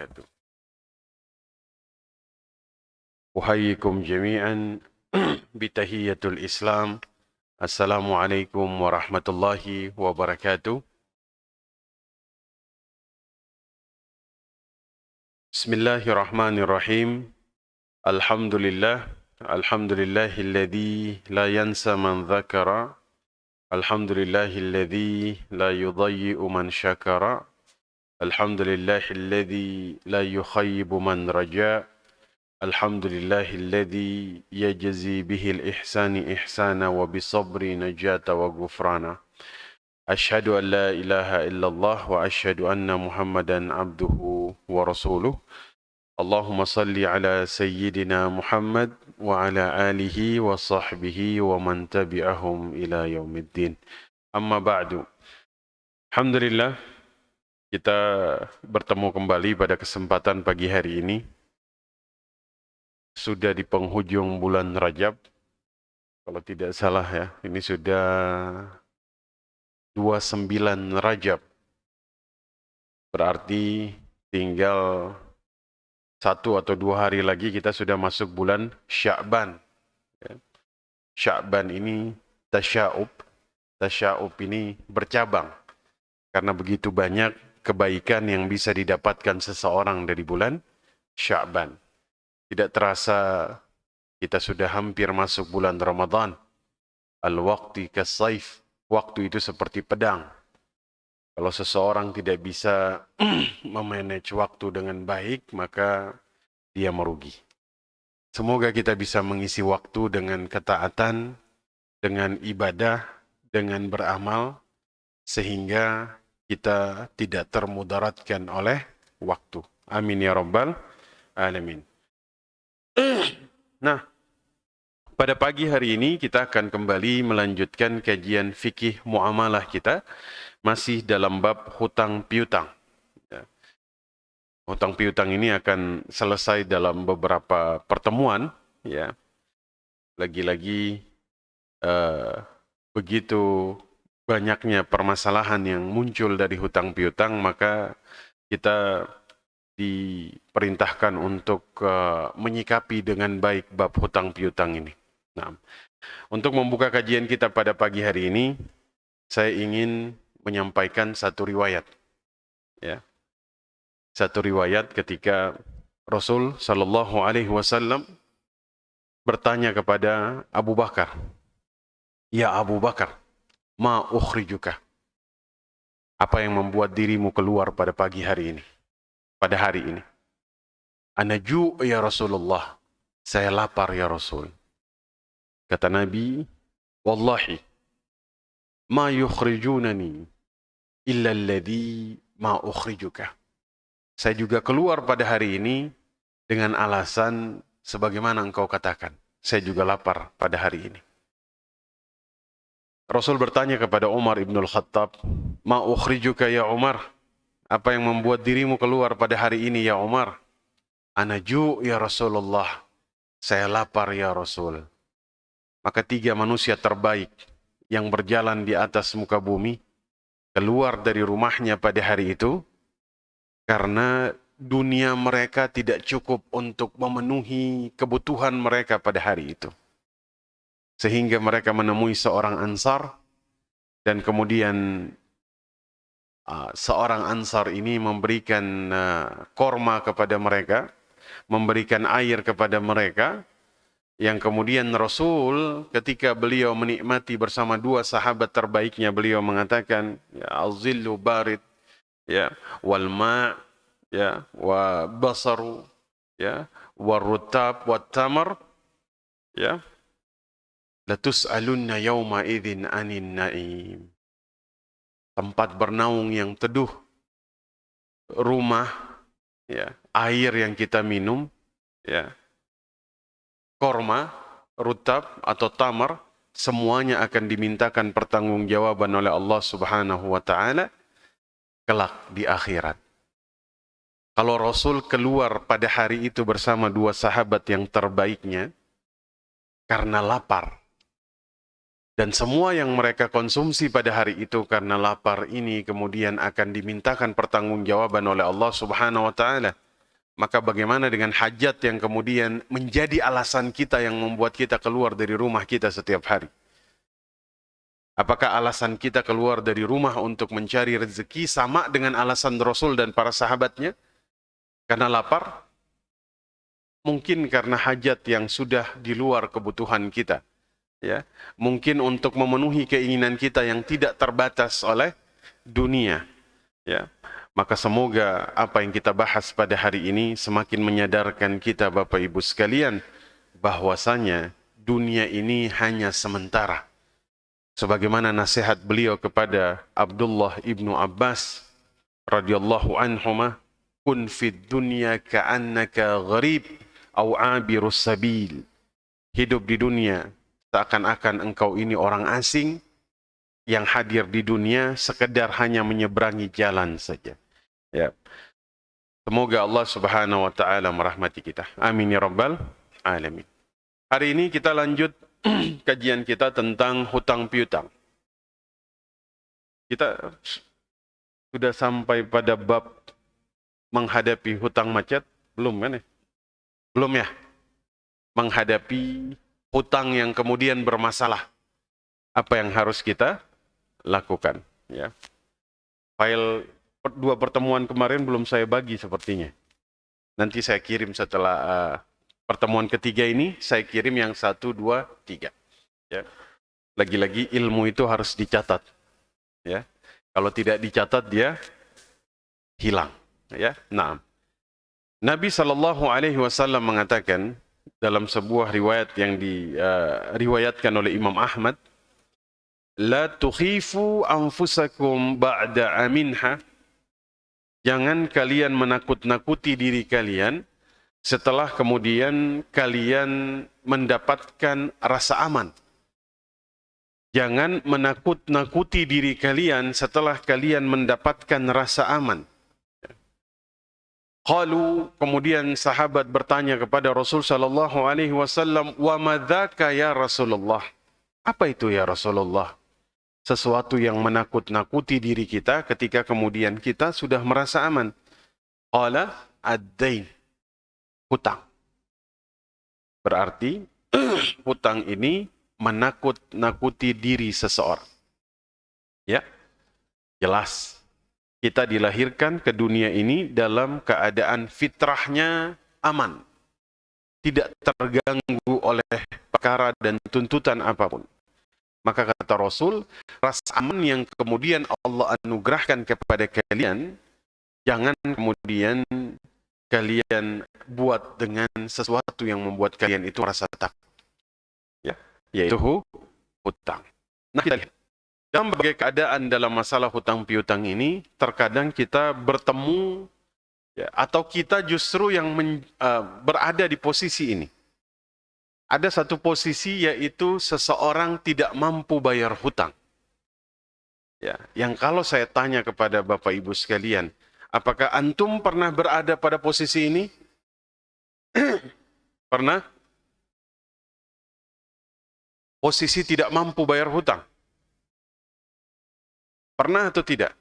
wabarakatuh. Uhayyikum jami'an bitahiyatul Islam. Assalamualaikum warahmatullahi wabarakatuh. Bismillahirrahmanirrahim. Alhamdulillah. Alhamdulillahilladzi la yansa man dzakara. Alhamdulillahilladzi la yudayyi'u man syakara. Alhamdulillahilladzi la yukhayyibu man raja. Alhamdulillahilladzi yajzi bihil ihsani ihsana wa bisabri najata wa ghufrana. Ashhadu an la ilaha illallah wa ashhadu anna Muhammadan abduhu wa rasuluh. Allahumma salli ala sayyidina Muhammad wa ala alihi wa sahbihi wa man tabi'ahum ila yaumiddin. Amma ba'du. Alhamdulillah, kita bertemu kembali pada kesempatan pagi hari ini. Sudah di penghujung bulan Rajab, kalau tidak salah ya, ini sudah 29 Rajab. Berarti tinggal 1 atau 2 hari lagi kita sudah masuk bulan Sya'ban. Sya'ban ini tasya'ub. Tasya'ub ini bercabang. Karena begitu banyak kebaikan yang bisa didapatkan seseorang dari bulan Sya'ban. Tidak terasa kita sudah hampir masuk bulan Ramadan. Al-waqti kas-saif. Waktu itu seperti pedang. Kalau seseorang tidak bisa memanage waktu dengan baik, maka dia merugi. Semoga kita bisa mengisi waktu dengan ketaatan, dengan ibadah, dengan beramal, sehingga kita tidak termudaratkan oleh waktu. Amin ya rabbal alamin. Nah, pada pagi hari ini kita akan kembali melanjutkan kajian fikih muamalah kita, masih dalam bab hutang piutang. Hutang piutang ini akan selesai dalam beberapa pertemuan. Ya, lagi-lagi begitu banyaknya permasalahan yang muncul dari hutang piutang, maka kita diperintahkan untuk menyikapi dengan baik bab hutang piutang ini. Nah, untuk membuka kajian kita pada pagi hari ini, saya ingin menyampaikan satu riwayat. Ya. Satu riwayat ketika Rasul sallallahu alaihi wasallam bertanya kepada Abu Bakar, "Ya Abu Bakar, ma ukhrijuka?" Apa yang membuat dirimu keluar pada pagi hari ini? Pada hari ini. Ana ju' ya Rasulullah. Saya lapar ya Rasul. Kata Nabi, wallahi ma yukhrijunani illa alladhi ma ukhrijuka. Saya juga keluar pada hari ini dengan alasan sebagaimana engkau katakan. Saya juga lapar pada hari ini. Rasul bertanya kepada Umar ibn al-Khattab, ma ukhrijuka ya Umar? Apa yang membuat dirimu keluar pada hari ini ya Umar? Ana ju' ya Rasulullah. Saya lapar ya Rasul. Maka 3 manusia terbaik yang berjalan di atas muka bumi keluar dari rumahnya pada hari itu karena dunia mereka tidak cukup untuk memenuhi kebutuhan mereka pada hari itu. Sehingga mereka menemui seorang Ansar dan kemudian seorang Ansar ini memberikan korma kepada mereka, memberikan air kepada mereka, yang kemudian Rasul ketika beliau menikmati bersama 2 sahabat terbaiknya, beliau mengatakan, ya al-zillu barid, ya wal ma', ya wa basaru, ya warutab wat tamar, ya latus'alunna yawma idzin anin na'im. Tempat bernaung yang teduh, rumah, ya, air yang kita minum, ya, korma, rutab atau tamar, semuanya akan dimintakan pertanggungjawaban oleh Allah Subhanahu wa taala kelak di akhirat. Kalau Rasul keluar pada hari itu bersama 2 sahabat yang terbaiknya karena lapar. Dan semua yang mereka konsumsi pada hari itu karena lapar ini kemudian akan dimintakan pertanggungjawaban oleh Allah Subhanahu wa taala. maka bagaimana dengan hajat yang kemudian menjadi alasan kita yang membuat kita keluar dari rumah kita setiap hari? Apakah alasan kita keluar dari rumah untuk mencari rezeki sama dengan alasan Rasul dan para sahabatnya? Karena lapar? Mungkin karena hajat yang sudah di luar kebutuhan kita. Ya, mungkin untuk memenuhi keinginan kita yang tidak terbatas oleh dunia. Ya. Maka semoga apa yang kita bahas pada hari ini semakin menyadarkan kita Bapak Ibu sekalian bahwasanya dunia ini hanya sementara. Sebagaimana nasihat beliau kepada Abdullah ibnu Abbas radhiyallahu anhuma, kun fid dunya ka'annaka gharib au abirus sabil. Hidup di dunia seakan-akan engkau ini orang asing yang hadir di dunia sekedar hanya menyeberangi jalan saja. Ya. Semoga Allah Subhanahu wa taala merahmati kita. Amin ya rabbal alamin. Hari ini kita lanjut kajian kita tentang hutang piutang. Kita sudah sampai pada bab menghadapi hutang macet, belum kan ya? Belum ya? Menghadapi hutang yang kemudian bermasalah. Apa yang harus kita lakukan, ya. File 2 pertemuan kemarin belum saya bagi sepertinya. Nanti saya kirim setelah pertemuan ketiga ini, saya kirim yang 1, 2, 3. Ya. Lagi-lagi ilmu itu harus dicatat. Ya. Kalau tidak dicatat dia hilang. Ya. Nah, Nabi SAW mengatakan dalam sebuah riwayat yang diriwayatkan oleh Imam Ahmad, la tukhifu anfusakum ba'da aminha. Jangan kalian menakut-nakuti diri kalian setelah kemudian kalian mendapatkan rasa aman. Jangan menakut-nakuti diri kalian setelah kalian mendapatkan rasa aman. Qalu, kemudian sahabat bertanya kepada Rasul sallallahu alaihi wasallam, "Wa madzaka ya Rasulullah?" Apa itu ya Rasulullah? Sesuatu yang menakut-nakuti diri kita ketika kemudian kita sudah merasa aman. Qala ad-dain, hutang. Berarti hutang ini menakut-nakuti diri seseorang. Ya, jelas. Kita dilahirkan ke dunia ini dalam keadaan fitrahnya aman. Tidak terganggu oleh perkara dan tuntutan apapun. Maka kata Rasul, rasa aman yang kemudian Allah anugerahkan kepada kalian, jangan kemudian kalian buat dengan sesuatu yang membuat kalian itu merasa takut. Ya, yaitu hutang. Nah, kita lihat. Dalam berbagai keadaan dalam masalah hutang piutang ini, terkadang kita bertemu, ya, atau kita justru yang berada di posisi ini. Ada satu posisi yaitu seseorang tidak mampu bayar hutang. Ya, yang kalau saya tanya kepada Bapak Ibu sekalian, apakah antum pernah berada pada posisi ini? Pernah? Posisi tidak mampu bayar hutang. Pernah atau tidak?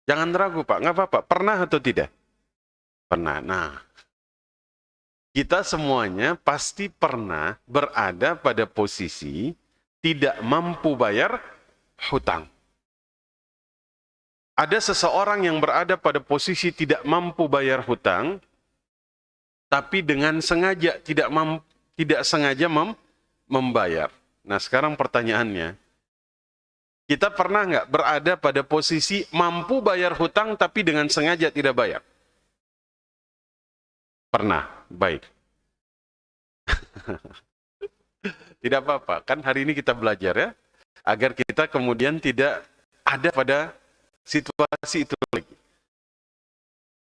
Jangan ragu Pak, nggak apa-apa. Pernah atau tidak? Pernah. Nah, kita semuanya pasti pernah berada pada posisi tidak mampu bayar hutang. Ada seseorang yang berada pada posisi tidak mampu bayar hutang, tapi dengan sengaja tidak sengaja membayar. Nah, sekarang pertanyaannya, kita pernah nggak berada pada posisi mampu bayar hutang, tapi dengan sengaja tidak bayar? Pernah, baik. Tidak apa-apa, kan hari ini kita belajar ya, agar kita kemudian tidak ada pada situasi itu lagi.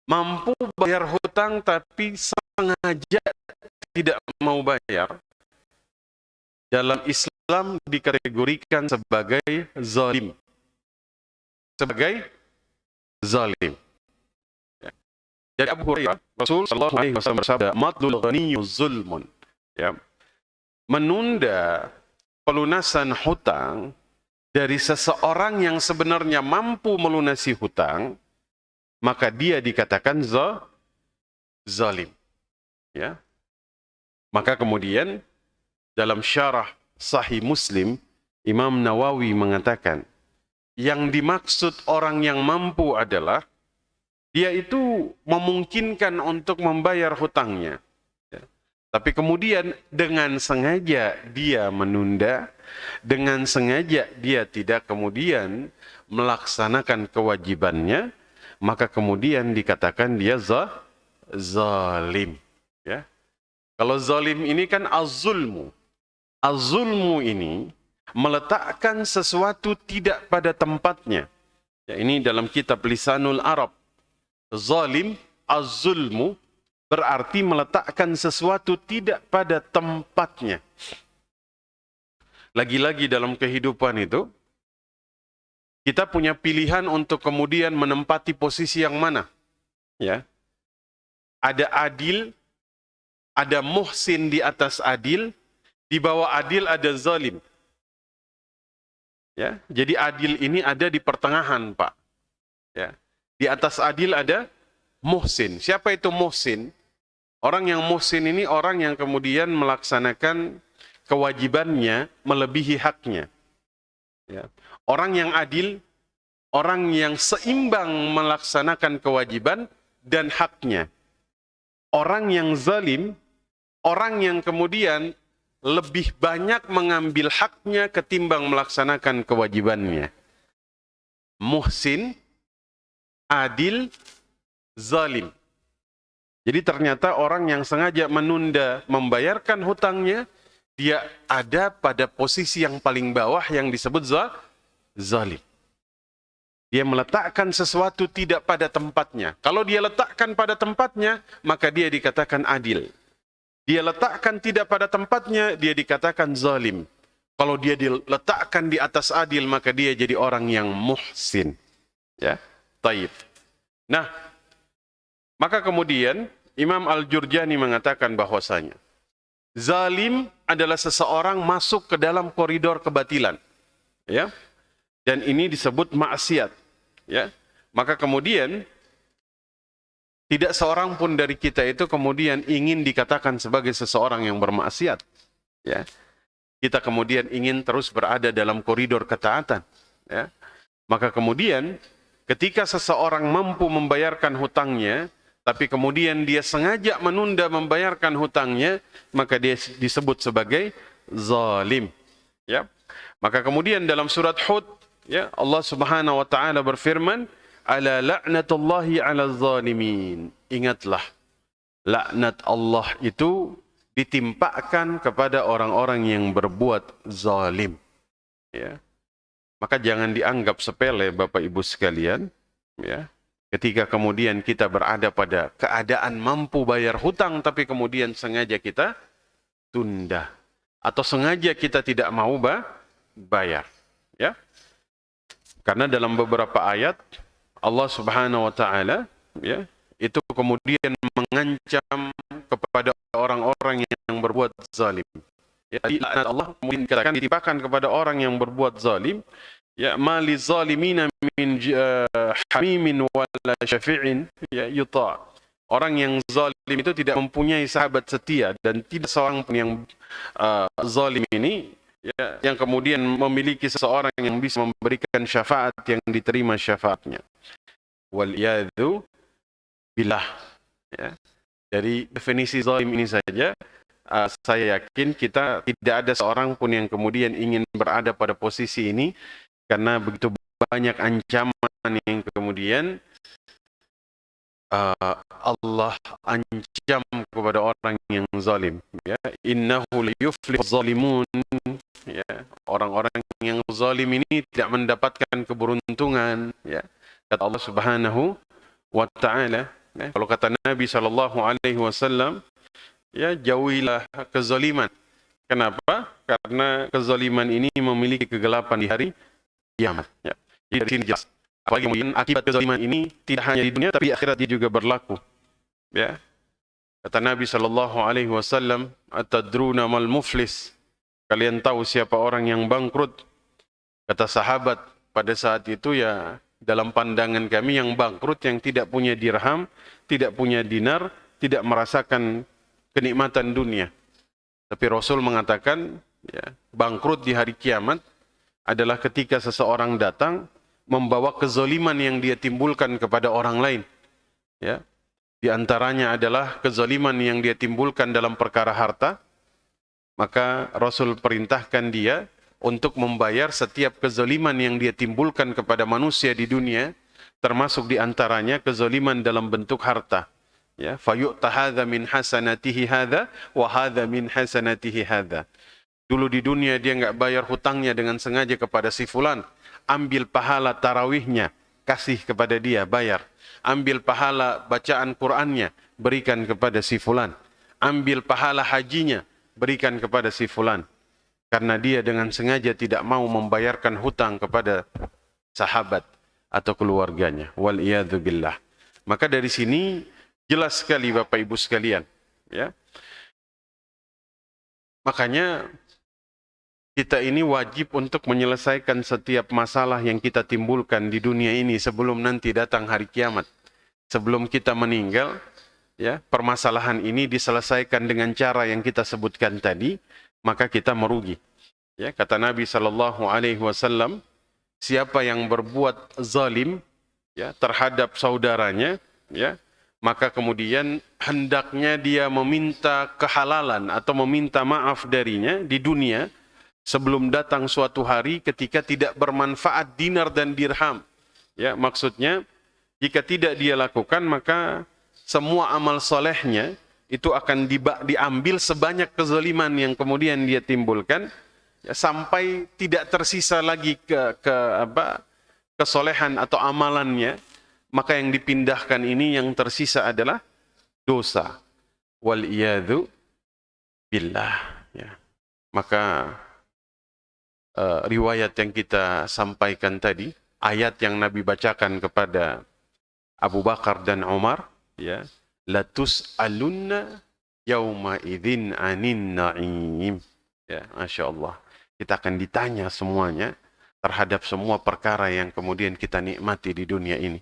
Mampu bayar hutang tapi sengaja tidak mau bayar, dalam Islam dikategorikan sebagai zalim. Sebagai zalim. Dari Abu Hurairah, Rasul sallallahu alaihi wasallam bersabda, "Matlul ghaniyyu zulmun." Ya. Menunda pelunasan hutang dari seseorang yang sebenarnya mampu melunasi hutang, maka dia dikatakan zalim. Ya. Maka kemudian dalam syarah Sahih Muslim, Imam Nawawi mengatakan, yang dimaksud orang yang mampu adalah dia itu memungkinkan untuk membayar hutangnya. Ya. Tapi kemudian dengan sengaja dia menunda, dengan sengaja dia tidak kemudian melaksanakan kewajibannya, maka kemudian dikatakan dia zalim. Ya. Kalau zalim ini kan az-zulmu. Az-zulmu ini meletakkan sesuatu tidak pada tempatnya. Ya, ini dalam kitab Lisanul Arab. Zalim, az-zulmu berarti meletakkan sesuatu tidak pada tempatnya. Lagi-lagi dalam kehidupan itu, kita punya pilihan untuk kemudian menempati posisi yang mana. Ya. Ada adil, ada muhsin di atas adil, di bawah adil ada zalim. Ya, jadi adil ini ada di pertengahan, Pak. Ya. Di atas adil ada muhsin. Siapa itu muhsin? Orang yang muhsin ini orang yang kemudian melaksanakan kewajibannya melebihi haknya. Ya. Orang yang adil, orang yang seimbang melaksanakan kewajiban dan haknya. Orang yang zalim, orang yang kemudian lebih banyak mengambil haknya ketimbang melaksanakan kewajibannya. Muhsin, adil, zalim. Jadi ternyata orang yang sengaja menunda membayarkan hutangnya, dia ada pada posisi yang paling bawah yang disebut zalim. Dia meletakkan sesuatu tidak pada tempatnya. Kalau dia letakkan pada tempatnya, maka dia dikatakan adil. Dia letakkan tidak pada tempatnya, dia dikatakan zalim. Kalau dia diletakkan di atas adil, maka dia jadi orang yang muhsin. Ya, taib. Nah, maka kemudian Imam Al-Jurjani mengatakan bahwasanya zalim adalah seseorang masuk ke dalam koridor kebatilan. Ya. Dan ini disebut maksiat. Ya. Maka kemudian tidak seorang pun dari kita itu kemudian ingin dikatakan sebagai seseorang yang bermaksiat. Ya. Kita kemudian ingin terus berada dalam koridor ketaatan. Ya. Maka kemudian ketika seseorang mampu membayarkan hutangnya, tapi kemudian dia sengaja menunda membayarkan hutangnya, maka dia disebut sebagai zalim. Ya. Maka kemudian dalam surat Hud, ya, Allah Subhanahu wa taala berfirman, "Ala la'natullahi 'alal zalimin." Ingatlah, laknat Allah itu ditimpakan kepada orang-orang yang berbuat zalim. Ya. Maka jangan dianggap sepele Bapak Ibu sekalian, ya. Ketika kemudian kita berada pada keadaan mampu bayar hutang, tapi kemudian sengaja kita tunda. Atau sengaja kita tidak mau bayar. Ya. Karena dalam beberapa ayat, Allah Subhanahu wa ta'ala, ya, itu kemudian mengancam kepada orang-orang yang berbuat zalim. Ya, Allah kemudian dikatakan ditimpakan kepada orang yang berbuat zalim. Ya, mali zalimina min hamimin wala syafi'in ya yuta. Orang yang zalim itu tidak mempunyai sahabat setia dan tidak seorang pun yang zalim ini, ya, yang kemudian memiliki seseorang yang bisa memberikan syafaat yang diterima syafaatnya. Wal yadzu billah. Ya. Dari definisi zalim ini saja, saya yakin kita tidak ada seorang pun yang kemudian ingin berada pada posisi ini, karena begitu banyak ancaman yang kemudian Allah ancam kepada orang yang zalim. Ya, innahu liyuflih zalimun. Ya, orang-orang yang zalim ini tidak mendapatkan keberuntungan. Ya, kata Allah Subhanahu wa taala. Ya, kalau kata Nabi SAW, ya, jauhilah kezaliman. Kenapa? Karena kezaliman ini memiliki kegelapan di hari kiamat. Ya. Jadi dari sini jelas. Apalagi kemudian akibat kezaliman ini tidak hanya di dunia, tapi akhirat dia juga berlaku. Ya. Kata Nabi SAW, "Atadruna mal muflis?" Kalian tahu siapa orang yang bangkrut? Kata sahabat pada saat itu, ya dalam pandangan kami yang bangkrut, yang tidak punya dirham, tidak punya dinar, tidak merasakan kenikmatan dunia. Tapi Rasul mengatakan, ya, bangkrut di hari kiamat adalah ketika seseorang datang membawa kezaliman yang dia timbulkan kepada orang lain. Ya, di antaranya adalah kezaliman yang dia timbulkan dalam perkara harta. Maka Rasul perintahkan dia untuk membayar setiap kezaliman yang dia timbulkan kepada manusia di dunia, termasuk di antaranya kezaliman dalam bentuk harta. Ya, fayu'ta hadza min hasanatihi hadza wa hadza min hasanatihi hadza. Dulu di dunia dia enggak bayar hutangnya dengan sengaja kepada si fulan, ambil pahala tarawihnya, kasih kepada dia, bayar. Ambil pahala bacaan Qur'annya, berikan kepada si fulan. Ambil pahala hajinya, berikan kepada si fulan. Karena dia dengan sengaja tidak mau membayarkan hutang kepada sahabat atau keluarganya. Wal'iyadzu billah. Maka dari sini jelas sekali Bapak Ibu sekalian. Ya. Makanya kita ini wajib untuk menyelesaikan setiap masalah yang kita timbulkan di dunia ini sebelum nanti datang hari kiamat. Sebelum kita meninggal, ya, permasalahan ini diselesaikan dengan cara yang kita sebutkan tadi, maka kita merugi. Ya, kata Nabi SAW, siapa yang berbuat zalim, ya, terhadap saudaranya, ya, maka kemudian hendaknya dia meminta kehalalan atau meminta maaf darinya di dunia sebelum datang suatu hari ketika tidak bermanfaat dinar dan dirham. Ya, maksudnya jika tidak dia lakukan, maka semua amal solehnya itu akan diambil sebanyak kezaliman yang kemudian dia timbulkan, ya, sampai tidak tersisa lagi kesolehan atau amalannya. Maka yang dipindahkan ini yang tersisa adalah dosa. Wal'iyadzu billah. Ya. Maka riwayat yang kita sampaikan tadi, ayat yang Nabi bacakan kepada Abu Bakar dan Umar, ya, latus'alunna yauma idzin anin na'im. Ya, Masya Allah. Kita akan ditanya semuanya terhadap semua perkara yang kemudian kita nikmati di dunia ini.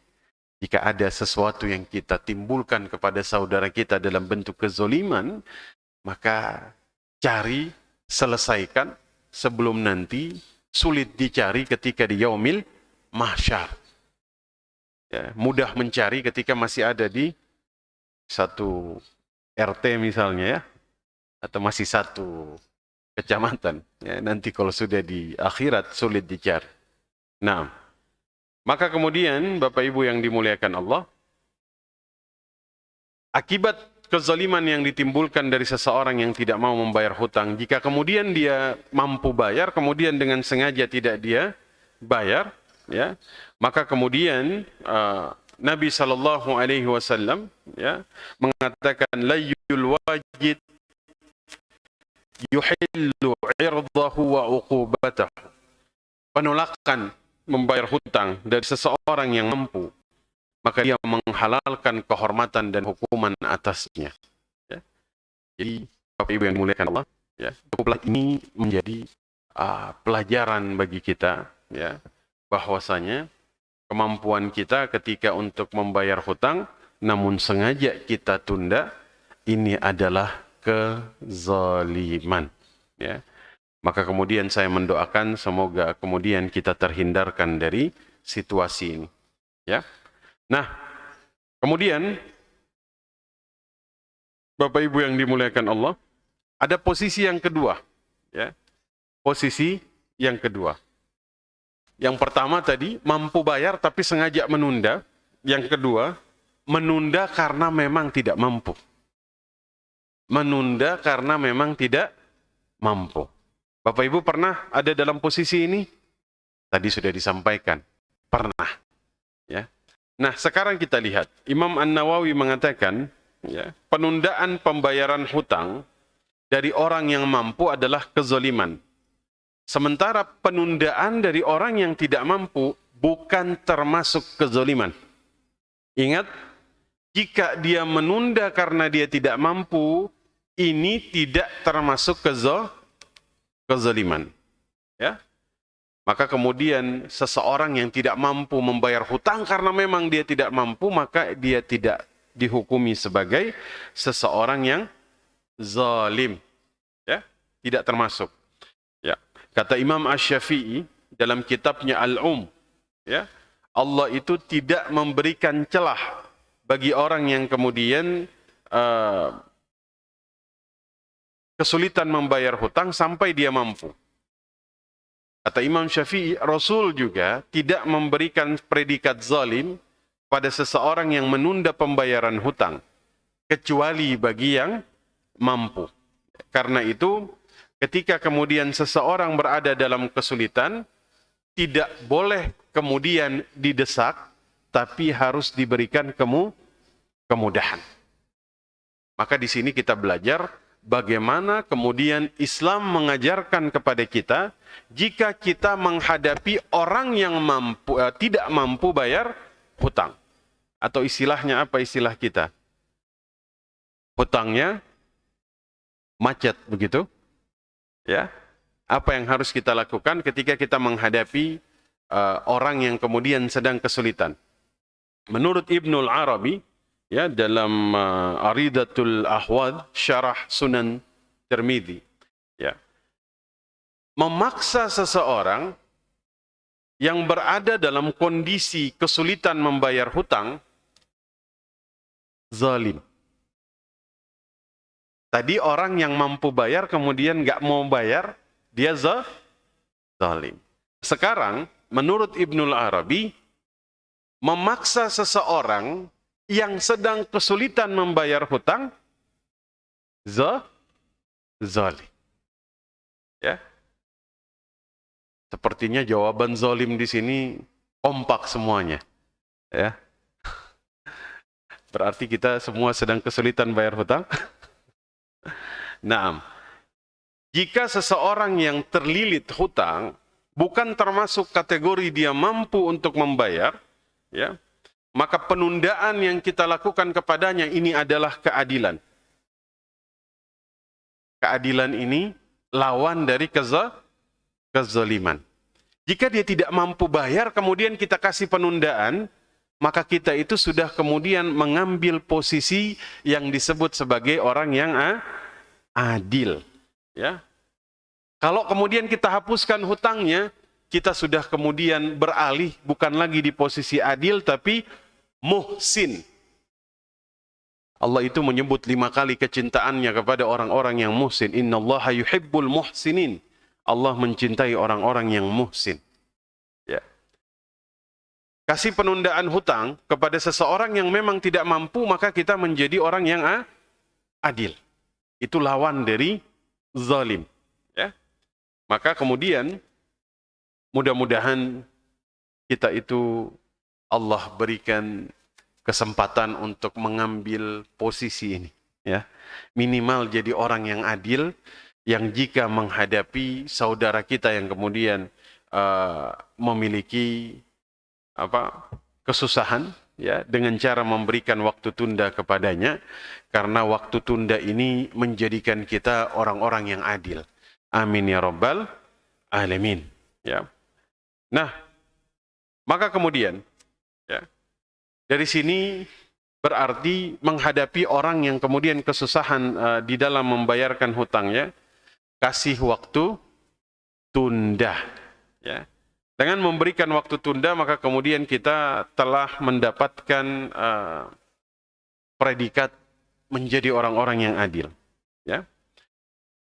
Jika ada sesuatu yang kita timbulkan kepada saudara kita dalam bentuk kezoliman, maka cari, selesaikan sebelum nanti sulit dicari ketika di yaumil mahsyar. Ya, mudah mencari ketika masih ada di satu RT misalnya, ya, atau masih satu kecamatan. Ya, nanti kalau sudah di akhirat sulit dicari. Nah, maka kemudian Bapak Ibu yang dimuliakan Allah, akibat kezaliman yang ditimbulkan dari seseorang yang tidak mau membayar hutang, jika kemudian dia mampu bayar, kemudian dengan sengaja tidak dia bayar, ya, maka kemudian Nabi SAW, ya, mengatakan layyul wajid yuhillu irdahu wa uqubatahu. Penolakan membayar hutang dari seseorang yang mampu, maka dia menghalalkan kehormatan dan hukuman atasnya. Ya. Jadi Bapak Ibu yang dimuliakan Allah, ya, cukuplah ini menjadi pelajaran bagi kita, ya, bahwasanya kemampuan kita ketika untuk membayar hutang, namun sengaja kita tunda, ini adalah kezaliman. Ya. Maka kemudian saya mendoakan semoga kemudian kita terhindarkan dari situasi ini. Ya. Nah, kemudian Bapak Ibu yang dimuliakan Allah, ada posisi yang kedua. Ya. Posisi yang kedua. Yang pertama tadi, mampu bayar tapi sengaja menunda. Yang kedua, menunda karena memang tidak mampu. Menunda karena memang tidak mampu. Bapak Ibu pernah ada dalam posisi ini? Tadi sudah disampaikan. Pernah. Ya. Nah, sekarang kita lihat. Imam An-Nawawi mengatakan, ya, penundaan pembayaran hutang dari orang yang mampu adalah kezaliman. Sementara penundaan dari orang yang tidak mampu bukan termasuk kezaliman. Ingat, jika dia menunda karena dia tidak mampu, ini tidak termasuk kezaliman. Ya. Maka kemudian seseorang yang tidak mampu membayar hutang karena memang dia tidak mampu, maka dia tidak dihukumi sebagai seseorang yang zalim. Ya, tidak termasuk. Ya. Kata Imam Asy-Syafi'i dalam kitabnya Al-Um, ya, Allah itu tidak memberikan celah bagi orang yang kemudian kesulitan membayar hutang sampai dia mampu. Kata Imam Syafi'i, Rasul juga tidak memberikan predikat zalim pada seseorang yang menunda pembayaran hutang, kecuali bagi yang mampu. Karena itu, ketika kemudian seseorang berada dalam kesulitan, tidak boleh kemudian didesak, tapi harus diberikan kemudahan. Maka di sini kita belajar bagaimana kemudian Islam mengajarkan kepada kita, jika kita menghadapi orang yang tidak mampu bayar hutang. Atau istilahnya apa istilah kita? Hutangnya macet, begitu? Ya. Apa yang harus kita lakukan ketika kita menghadapi orang yang kemudian sedang kesulitan? Menurut Ibnul Arabi, ya, dalam Aridatul Ahwad, syarah Sunan Tirmidzi, ya, memaksa seseorang yang berada dalam kondisi kesulitan membayar hutang, zalim. Tadi orang yang mampu bayar kemudian nggak mau bayar, dia zalim. Sekarang, menurut Ibnul Arabi, memaksa seseorang yang sedang kesulitan membayar hutang, zalim. Ya. Sepertinya jawaban zalim di sini kompak semuanya. Ya. Berarti kita semua sedang kesulitan bayar hutang? Naam. Jika seseorang yang terlilit hutang bukan termasuk kategori dia mampu untuk membayar, ya, maka penundaan yang kita lakukan kepadanya ini adalah keadilan. Keadilan ini lawan dari kezaliman. Jika dia tidak mampu bayar, kemudian kita kasih penundaan, maka kita itu sudah kemudian mengambil posisi yang disebut sebagai orang yang adil. Ya. Kalau kemudian kita hapuskan hutangnya, kita sudah kemudian beralih bukan lagi di posisi adil, tapi muhsin. Allah itu menyebut 5 kali kecintaannya kepada orang-orang yang muhsin. Innallaha yuhibbul muhsinin. Allah mencintai orang-orang yang muhsin. Ya. Kasih penundaan hutang kepada seseorang yang memang tidak mampu, maka kita menjadi orang yang adil. Itu lawan dari zalim. Ya. Maka kemudian mudah-mudahan kita itu Allah berikan kesempatan untuk mengambil posisi ini, ya. Minimal jadi orang yang adil, yang jika menghadapi saudara kita yang kemudian memiliki kesusahan, ya, dengan cara memberikan waktu tunda kepadanya, karena waktu tunda ini menjadikan kita orang-orang yang adil. Amin ya rabbal alamin. Ya. Nah, maka kemudian, ya, dari sini berarti menghadapi orang yang kemudian kesusahan di dalam membayarkan hutangnya, kasih waktu tunda. Ya. Dengan memberikan waktu tunda, maka kemudian kita telah mendapatkan predikat menjadi orang-orang yang adil. Ya.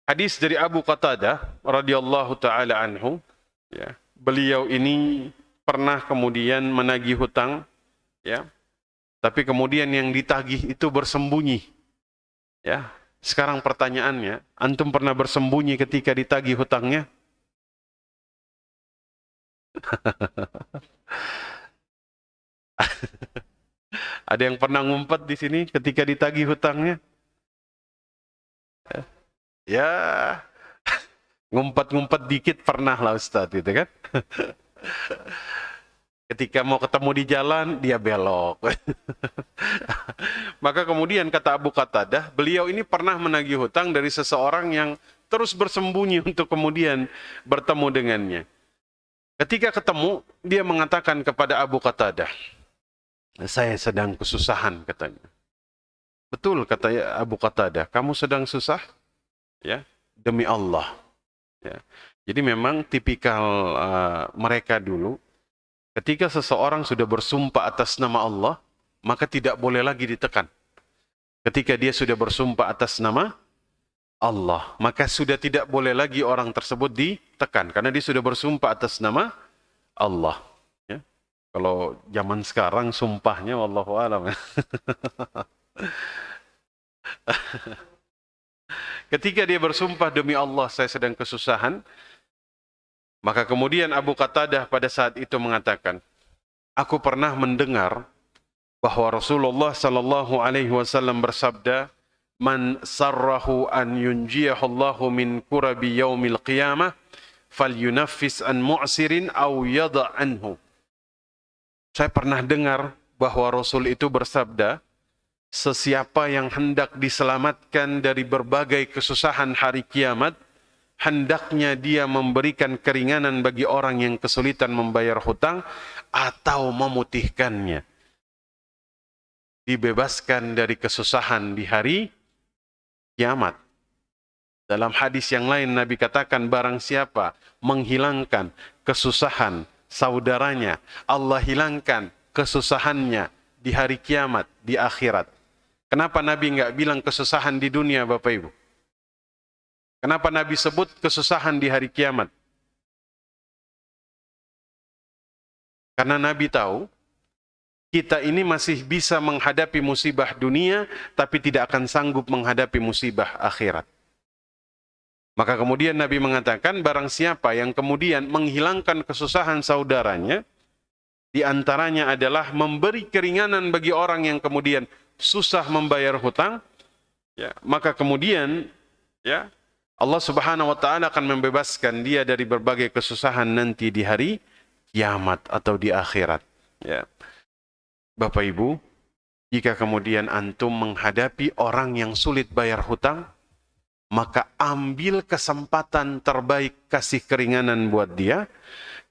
Hadis dari Abu Qatadah radhiyallahu taala anhu, ya. Beliau ini pernah kemudian menagih hutang, ya. Tapi kemudian yang ditagih itu bersembunyi. Ya. Sekarang pertanyaannya, antum pernah bersembunyi ketika ditagih hutangnya? Ada yang pernah ngumpet di sini ketika ditagih hutangnya? Ya, ngumpet-ngumpet dikit pernah lah Ustadz, gitu kan? Ketika mau ketemu di jalan, dia belok. Maka kemudian kata Abu Qatadah, beliau ini pernah menagih hutang dari seseorang yang terus bersembunyi untuk kemudian bertemu dengannya. Ketika ketemu, dia mengatakan kepada Abu Qatadah, saya sedang kesusahan, katanya. Betul, kata Abu Qatadah, kamu sedang susah? Ya, demi Allah. Ya. Jadi memang tipikal mereka dulu, ketika seseorang sudah bersumpah atas nama Allah, maka tidak boleh lagi ditekan. Ketika dia sudah bersumpah atas nama Allah, maka sudah tidak boleh lagi orang tersebut ditekan, karena dia sudah bersumpah atas nama Allah. Ya. Kalau zaman sekarang sumpahnya wallahu a'lam. Ketika dia bersumpah demi Allah saya sedang kesusahan, maka kemudian Abu Qatadah pada saat itu mengatakan, aku pernah mendengar bahwa Rasulullah sallallahu alaihi wasallam bersabda, man sarrahu an yunjiyahu Allahu min kurabi yaumil qiyamah falyunaffis an mu'sirin aw yada' anhu. Saya pernah dengar bahwa Rasul itu bersabda, sesiapa yang hendak diselamatkan dari berbagai kesusahan hari kiamat, hendaknya dia memberikan keringanan bagi orang yang kesulitan membayar hutang atau memutihkannya. Dibebaskan dari kesusahan di hari kiamat. Dalam hadis yang lain Nabi katakan, barang siapa menghilangkan kesusahan saudaranya, Allah hilangkan kesusahannya di hari kiamat, di akhirat. Kenapa Nabi nggak bilang kesusahan di dunia, Bapak Ibu? Kenapa Nabi sebut kesusahan di hari kiamat? Karena Nabi tahu kita ini masih bisa menghadapi musibah dunia, tapi tidak akan sanggup menghadapi musibah akhirat. Maka kemudian Nabi mengatakan, barang siapa yang kemudian menghilangkan kesusahan saudaranya, di antaranya adalah memberi keringanan bagi orang yang kemudian susah membayar hutang, ya, maka kemudian ya Allah Subhanahu wa taala akan membebaskan dia dari berbagai kesusahan nanti di hari kiamat atau di akhirat. Ya. Bapak Ibu, jika kemudian antum menghadapi orang yang sulit bayar hutang, maka ambil kesempatan terbaik kasih keringanan buat dia,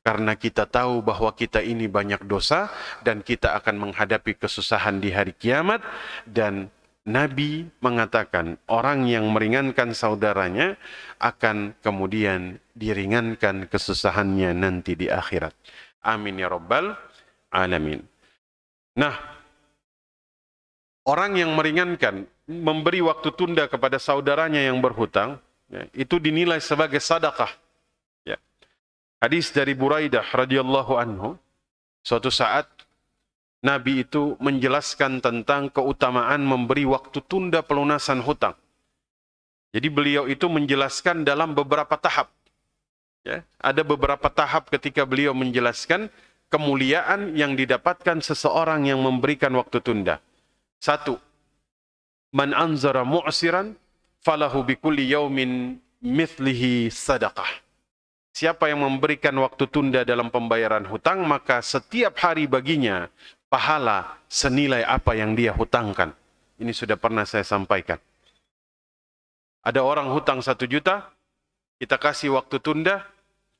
karena kita tahu bahwa kita ini banyak dosa dan kita akan menghadapi kesusahan di hari kiamat. Dan Nabi mengatakan orang yang meringankan saudaranya akan kemudian diringankan kesusahannya nanti di akhirat. Amin ya rabbal alamin. Nah, orang yang meringankan, memberi waktu tunda kepada saudaranya yang berhutang, ya, itu dinilai sebagai sedekah. Ya. Hadis dari Buraidah radhiyallahu anhu, suatu saat Nabi itu menjelaskan tentang keutamaan memberi waktu tunda pelunasan hutang. Jadi beliau itu menjelaskan dalam beberapa tahap. Ya, ada beberapa tahap ketika beliau menjelaskan kemuliaan yang didapatkan seseorang yang memberikan waktu tunda. 1. Man anzara mu'siran falahu bikulli yaumin mithlihi sadaqah. Siapa yang memberikan waktu tunda dalam pembayaran hutang, maka setiap hari baginya pahala senilai apa yang dia hutangkan. Ini sudah pernah saya sampaikan. Ada orang hutang 1 juta, kita kasih waktu tunda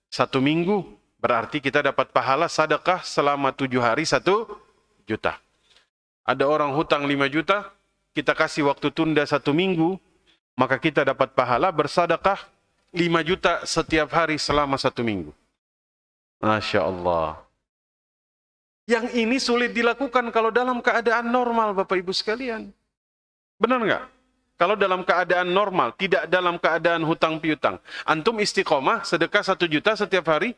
1 minggu, berarti kita dapat pahala sedekah selama 7 hari 1 juta. Ada orang hutang 5 juta, kita kasih waktu tunda 1 minggu, maka kita dapat pahala bersedekah 5 juta setiap hari selama 1 minggu. Masya Allah. Yang ini sulit dilakukan kalau dalam keadaan normal, Bapak Ibu sekalian. Benar nggak? Kalau dalam keadaan normal, tidak dalam keadaan hutang piutang. Antum istiqomah sedekah 1 juta setiap hari?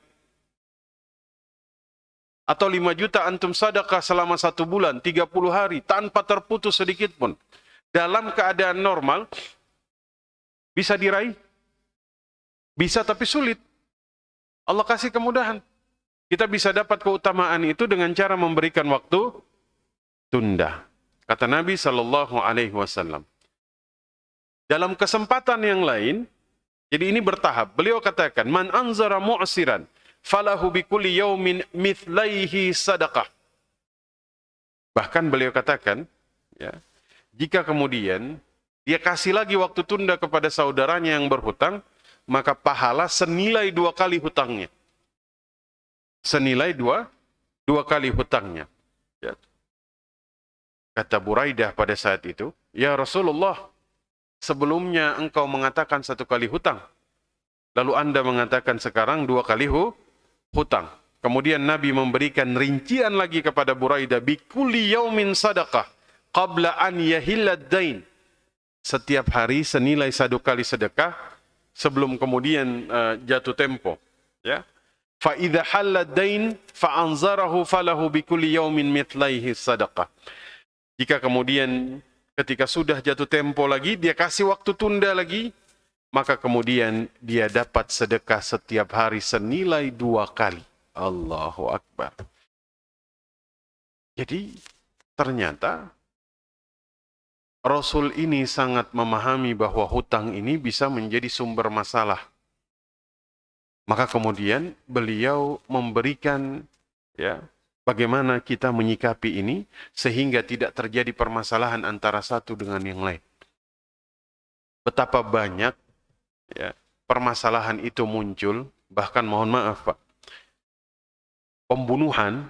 Atau 5 juta antum sedekah selama 1 bulan, 30 hari, tanpa terputus sedikit pun. Dalam keadaan normal, bisa diraih? Bisa, tapi sulit. Allah kasih kemudahan. Kita bisa dapat keutamaan itu dengan cara memberikan waktu tunda. Kata Nabi SAW. Dalam kesempatan yang lain, jadi ini bertahap. Beliau katakan, man anzara mu'siran falahu bikulli yaumin mithlaihi sadaqah. Bahkan beliau katakan, ya, jika kemudian dia kasih lagi waktu tunda kepada saudaranya yang berhutang, maka pahala senilai 2 kali hutangnya. senilai dua kali hutangnya. Ya. Kata Buraidah pada saat itu, ya Rasulullah, sebelumnya engkau mengatakan 1 kali hutang, lalu Anda mengatakan sekarang 2 kali hutang. Kemudian Nabi memberikan rincian lagi kepada Buraidah, bikulli yaumin sadaqah qabla an yahillad dain. Setiap hari senilai 1 kali sedekah sebelum kemudian jatuh tempo. Ya. Fa idza halad dain fa anzarahu falahu bikulli yaumin mithlaihi sadaqah. Jika kemudian ketika sudah jatuh tempo lagi, dia kasih waktu tunda lagi, maka kemudian dia dapat sedekah setiap hari senilai 2 kali. Allahu Akbar. Jadi ternyata Rasul ini sangat memahami bahwa hutang ini bisa menjadi sumber masalah. Maka kemudian beliau memberikan ya bagaimana kita menyikapi ini sehingga tidak terjadi permasalahan antara satu dengan yang lain. Betapa banyak ya permasalahan itu muncul, bahkan mohon maaf Pak, pembunuhan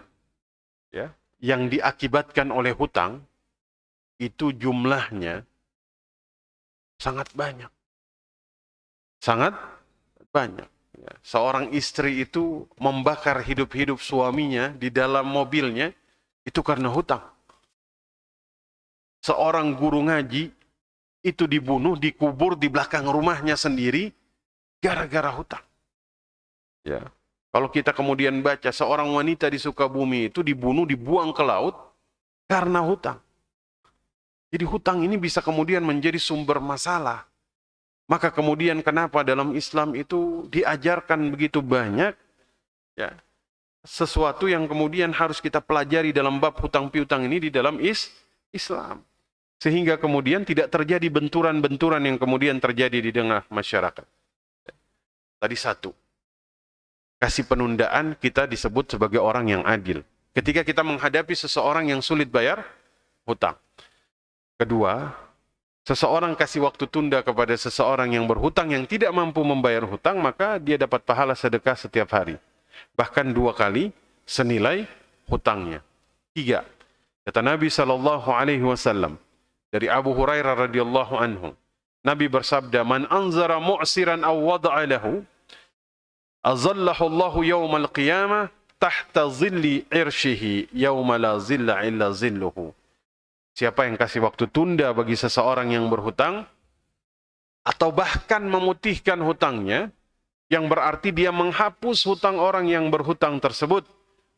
ya yang diakibatkan oleh hutang itu jumlahnya sangat banyak. Sangat banyak. Ya. Seorang istri itu membakar hidup-hidup suaminya di dalam mobilnya itu karena hutang. Seorang guru ngaji itu dibunuh, dikubur di belakang rumahnya sendiri gara-gara hutang. Ya. Kalau kita kemudian baca seorang wanita di Sukabumi itu dibunuh, dibuang ke laut karena hutang. Jadi hutang ini bisa kemudian menjadi sumber masalah. Maka kemudian kenapa dalam Islam itu diajarkan begitu banyak ya, sesuatu yang kemudian harus kita pelajari dalam bab hutang piutang ini di dalam Islam. Sehingga kemudian tidak terjadi benturan-benturan yang kemudian terjadi di tengah masyarakat. Tadi satu. Kasih penundaan kita disebut sebagai orang yang adil. Ketika kita menghadapi seseorang yang sulit bayar hutang. Kedua, seseorang kasih waktu tunda kepada seseorang yang berhutang yang tidak mampu membayar hutang, maka dia dapat pahala sedekah setiap hari. Bahkan 2 kali senilai hutangnya. 3. Kata Nabi SAW dari Abu Hurairah radhiyallahu anhu, Nabi bersabda, "Man anzara mu'siran aw wada'a lahu azallahu Allahu yaumal qiyamah tahta zilli irshihi yauma la zilla illa zilluhu." Siapa yang kasih waktu tunda bagi seseorang yang berhutang atau bahkan memutihkan hutangnya, yang berarti dia menghapus hutang orang yang berhutang tersebut,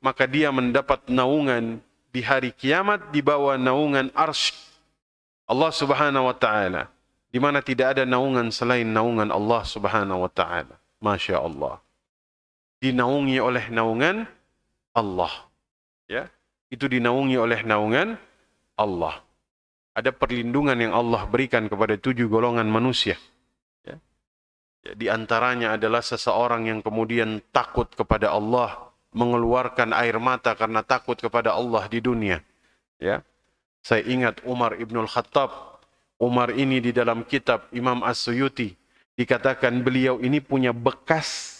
maka dia mendapat naungan di hari kiamat di bawah naungan arsy Allah Subhanahu wa taala, di mana tidak ada naungan selain naungan Allah Subhanahu wa taala. Masya Allah. Dinaungi oleh naungan Allah. Ya, itu dinaungi oleh naungan Allah. Ada perlindungan yang Allah berikan kepada 7 golongan manusia. Ya. Ya, di antaranya adalah seseorang yang kemudian takut kepada Allah, mengeluarkan air mata karena takut kepada Allah di dunia. Ya. Saya ingat Umar Ibnul Khattab. Umar ini di dalam kitab Imam As-Suyuti dikatakan beliau ini punya bekas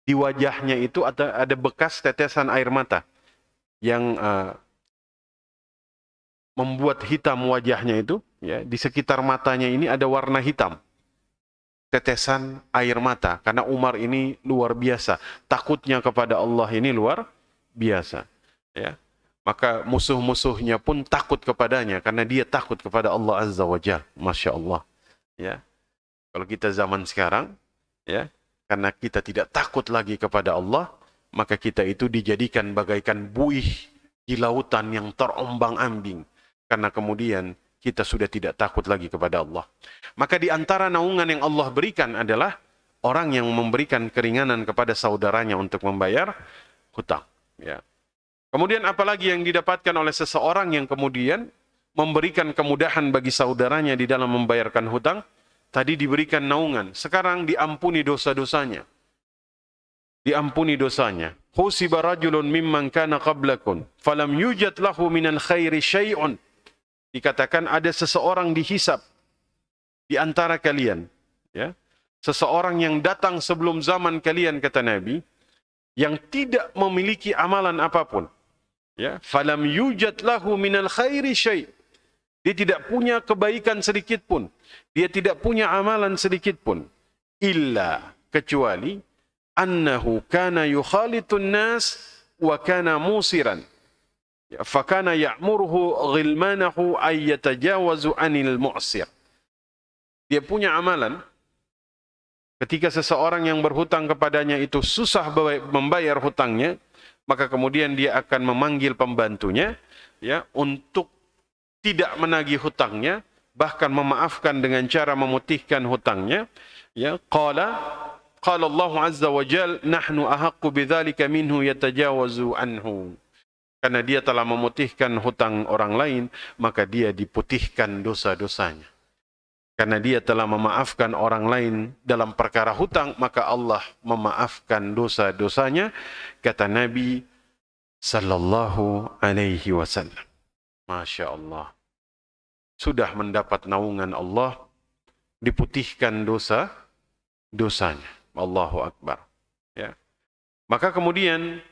di wajahnya itu ada bekas tetesan air mata yang membuat hitam wajahnya itu, ya, di sekitar matanya ini ada warna hitam. Tetesan air mata, karena Umar ini luar biasa. Takutnya kepada Allah ini luar biasa. Ya. Maka musuh-musuhnya pun takut kepadanya, karena dia takut kepada Allah Azza wa Jalla. Masya Allah. Ya. Kalau kita zaman sekarang, ya, karena kita tidak takut lagi kepada Allah, maka kita itu dijadikan bagaikan buih di lautan yang terombang-ambing. Karena kemudian kita sudah tidak takut lagi kepada Allah. Maka di antara naungan yang Allah berikan adalah orang yang memberikan keringanan kepada saudaranya untuk membayar hutang. Ya. Kemudian apalagi yang didapatkan oleh seseorang yang kemudian memberikan kemudahan bagi saudaranya di dalam membayarkan hutang. Tadi diberikan naungan, sekarang diampuni dosa-dosanya. Diampuni dosanya. Husiba rajulun mimman kana qablakum falam yujad lahu minal khairi syai'un. Dikatakan ada seseorang dihisab di antara kalian, ya. Seseorang yang datang sebelum zaman kalian, kata Nabi, yang tidak memiliki amalan apapun. Ya, falam yujad lahu minal khairi syai'. Dia tidak punya kebaikan sedikit pun. Dia tidak punya amalan sedikit pun. Illa, kecuali annahu kana yukhalitun nas wa kana musiran. Fakana ya'muruhu ghilmanahu ay yatajawazu anil mu'sir. Dia punya amalan, ketika seseorang yang berhutang kepadanya itu susah membayar hutangnya, maka kemudian dia akan memanggil pembantunya ya untuk tidak menagih hutangnya, bahkan memaafkan dengan cara memutihkan hutangnya. Ya, qala Allah azza wa jalla nahnu ahaqqu bidzalika minhu yatajawazu anhu. Karena dia telah memutihkan hutang orang lain, maka dia diputihkan dosa-dosanya. Karena dia telah memaafkan orang lain dalam perkara hutang, maka Allah memaafkan dosa-dosanya, kata Nabi sallallahu alaihi wasallam. Masya Allah. Sudah mendapat naungan Allah, diputihkan dosanya. Allahu Akbar. Ya. Maka kemudian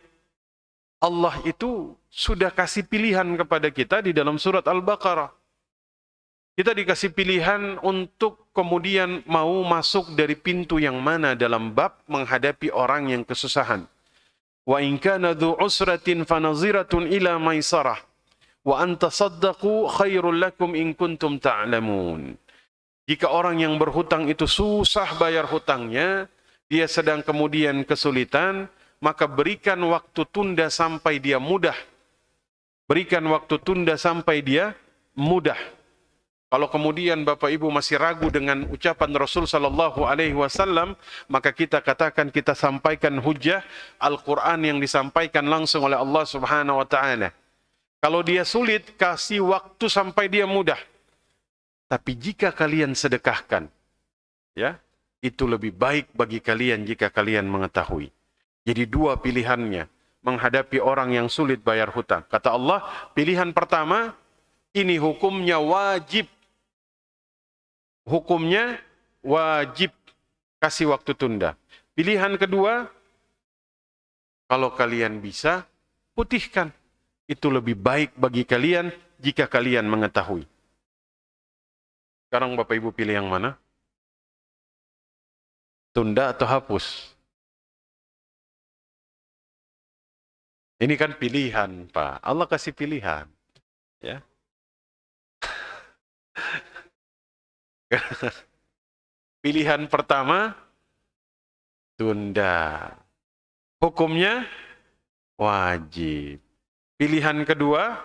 Allah itu sudah kasih pilihan kepada kita di dalam surat Al-Baqarah. Kita dikasih pilihan untuk kemudian mau masuk dari pintu yang mana dalam bab menghadapi orang yang kesusahan. Wa in kana dzu usratin fanaziratun ila maisarah wa an tasaddaqu khairul lakum in kuntum ta'lamun. Jika orang yang berhutang itu susah bayar hutangnya, dia sedang kemudian kesulitan, maka berikan waktu tunda sampai dia mudah. Berikan waktu tunda sampai dia mudah. Kalau kemudian Bapak Ibu masih ragu dengan ucapan Rasul sallallahu alaihi wasallam, maka kita katakan, kita sampaikan hujah Al-Qur'an yang disampaikan langsung oleh Allah Subhanahu wa taala. Kalau dia sulit, kasih waktu sampai dia mudah. Tapi jika kalian sedekahkan, ya, itu lebih baik bagi kalian jika kalian mengetahui. Jadi dua pilihannya menghadapi orang yang sulit bayar hutang. Kata Allah, pilihan pertama, ini hukumnya wajib. Hukumnya wajib, kasih waktu tunda. Pilihan kedua, kalau kalian bisa, putihkan. Itu lebih baik bagi kalian jika kalian mengetahui. Sekarang Bapak Ibu pilih yang mana? Tunda atau hapus? Ini kan pilihan, Pak. Allah kasih pilihan. Ya. Pilihan pertama, tunda. Hukumnya wajib. Pilihan kedua,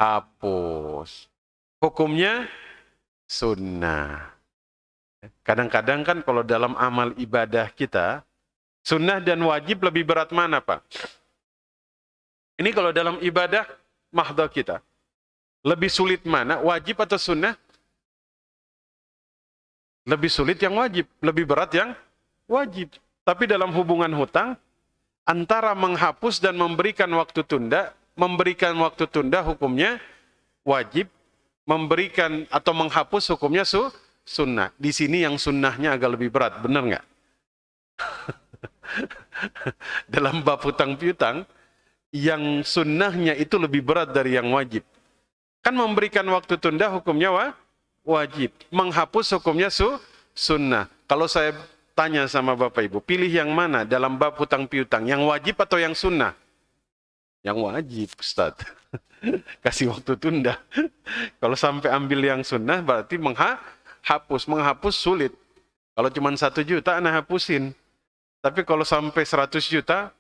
hapus. Hukumnya sunnah. Kadang-kadang kan kalau dalam amal ibadah kita, sunnah dan wajib lebih berat mana, Pak? Ini kalau dalam ibadah mahdoh kita, lebih sulit mana, wajib atau sunnah? Lebih sulit yang wajib, lebih berat yang wajib. Tapi dalam hubungan hutang, antara menghapus dan memberikan waktu tunda hukumnya wajib, memberikan atau menghapus hukumnya sunnah. Di sini yang sunnahnya agak lebih berat, benar nggak? Dalam bab hutang piutang, yang sunnahnya itu lebih berat dari yang wajib. Kan memberikan waktu tunda hukumnya wajib, menghapus hukumnya sunnah. Kalau saya tanya sama Bapak Ibu, pilih yang mana dalam bab hutang piutang, yang wajib atau yang sunnah? Yang wajib, Ustaz. Kasih waktu tunda. Kalau sampai ambil yang sunnah, berarti menghapus sulit. Kalau cuma 1 juta, anak hapusin. Tapi kalau sampai 100 juta,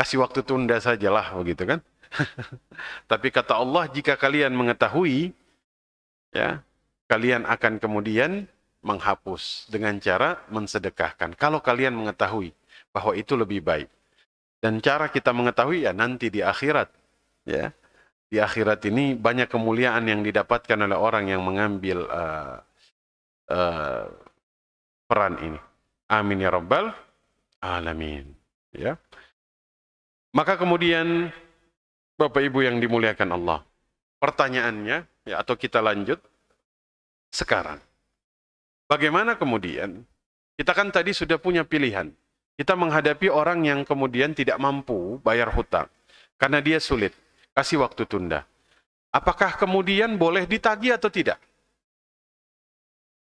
kasih waktu tunda sajalah, begitu kan? Tapi kata Allah, jika kalian mengetahui, ya, kalian akan kemudian menghapus dengan cara mensedekahkan. Kalau kalian mengetahui bahwa itu lebih baik. Dan cara kita mengetahui ya nanti di akhirat. Ya, di akhirat ini banyak kemuliaan yang didapatkan oleh orang yang mengambil peran ini. Amin ya Rabbal Alamin. Ya. Maka kemudian Bapak Ibu yang dimuliakan Allah, pertanyaannya, ya, atau kita lanjut sekarang. Bagaimana kemudian, kita kan tadi sudah punya pilihan. Kita menghadapi orang yang kemudian tidak mampu bayar hutang karena dia sulit, kasih waktu tunda. Apakah kemudian boleh ditagih atau tidak?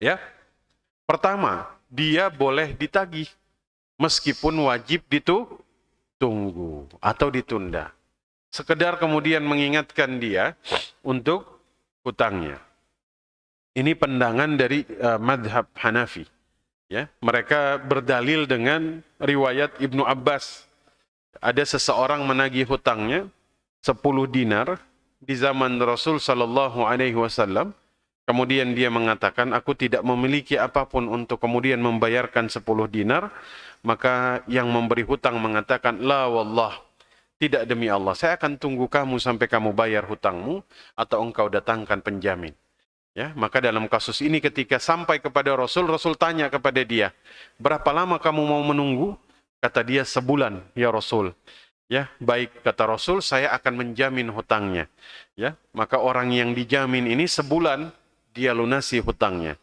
Ya. Pertama, dia boleh ditagih meskipun wajib ditunggu atau ditunda. Sekedar kemudian mengingatkan dia untuk hutangnya. Ini pandangan dari madhab Hanafi. Ya, mereka berdalil dengan riwayat Ibnu Abbas. Ada seseorang menagih hutangnya 10 dinar di zaman Rasul Sallallahu Alaihi Wasallam. Kemudian dia mengatakan, aku tidak memiliki apapun untuk kemudian membayarkan 10 dinar. Maka yang memberi hutang mengatakan, la wallah, tidak demi Allah, saya akan tunggu kamu sampai kamu bayar hutangmu atau engkau datangkan penjamin. Ya, maka dalam kasus ini ketika sampai kepada Rasul, Rasul tanya kepada dia, berapa lama kamu mau menunggu? Kata dia, sebulan ya Rasul. Ya, baik kata Rasul, saya akan menjamin hutangnya. Ya, maka orang yang dijamin ini sebulan dia lunasi hutangnya.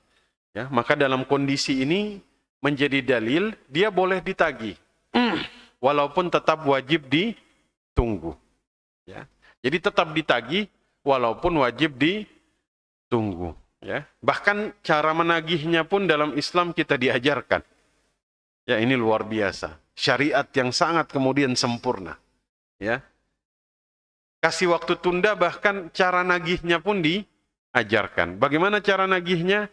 Ya, maka dalam kondisi ini menjadi dalil dia boleh ditagih, walaupun tetap wajib ditunggu. Ya, jadi tetap ditagih walaupun wajib ditunggu. Ya, bahkan cara menagihnya pun dalam Islam kita diajarkan. Ya, ini luar biasa. Syariat yang sangat kemudian sempurna. Ya, kasih waktu tunda, bahkan cara nagihnya pun diajarkan. Bagaimana cara nagihnya?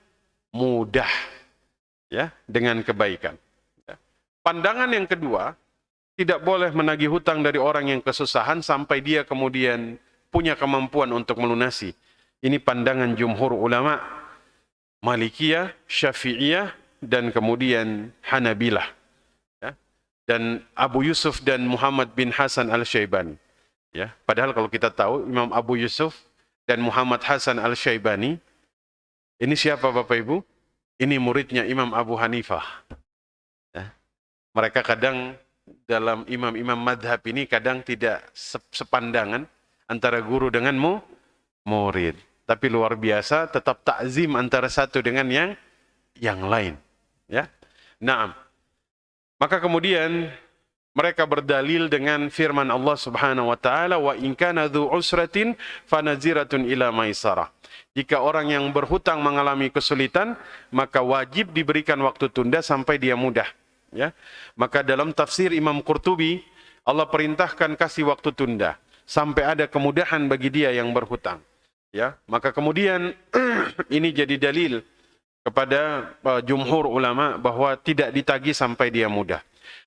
Mudah. Ya, dengan kebaikan. Ya. Pandangan yang kedua, tidak boleh menagih hutang dari orang yang kesusahan sampai dia kemudian punya kemampuan untuk melunasi. Ini pandangan jumhur ulama Malikiyah, Syafi'iyah, dan kemudian Hanabilah. Ya. Dan Abu Yusuf dan Muhammad bin Hasan al-Syaibani. Ya. Padahal kalau kita tahu Imam Abu Yusuf dan Muhammad Hasan al-Syaibani, ini siapa Bapak Ibu? Ini muridnya Imam Abu Hanifah. Ya. Mereka kadang dalam imam-imam madhab ini kadang tidak sepandangan antara guru dengan murid. Tapi luar biasa, tetap takzim antara satu dengan yang lain. Ya. Naam. Maka kemudian mereka berdalil dengan firman Allah Subhanahu wa taala, wa in kana dzu usratin fanaziratun ila maisarah. Jika orang yang berhutang mengalami kesulitan, maka wajib diberikan waktu tunda sampai dia mudah. Ya. Maka dalam tafsir Imam Qurtubi, Allah perintahkan kasih waktu tunda sampai ada kemudahan bagi dia yang berhutang. Ya, maka kemudian ini jadi dalil kepada jumhur ulama bahwa tidak ditagih sampai dia mudah.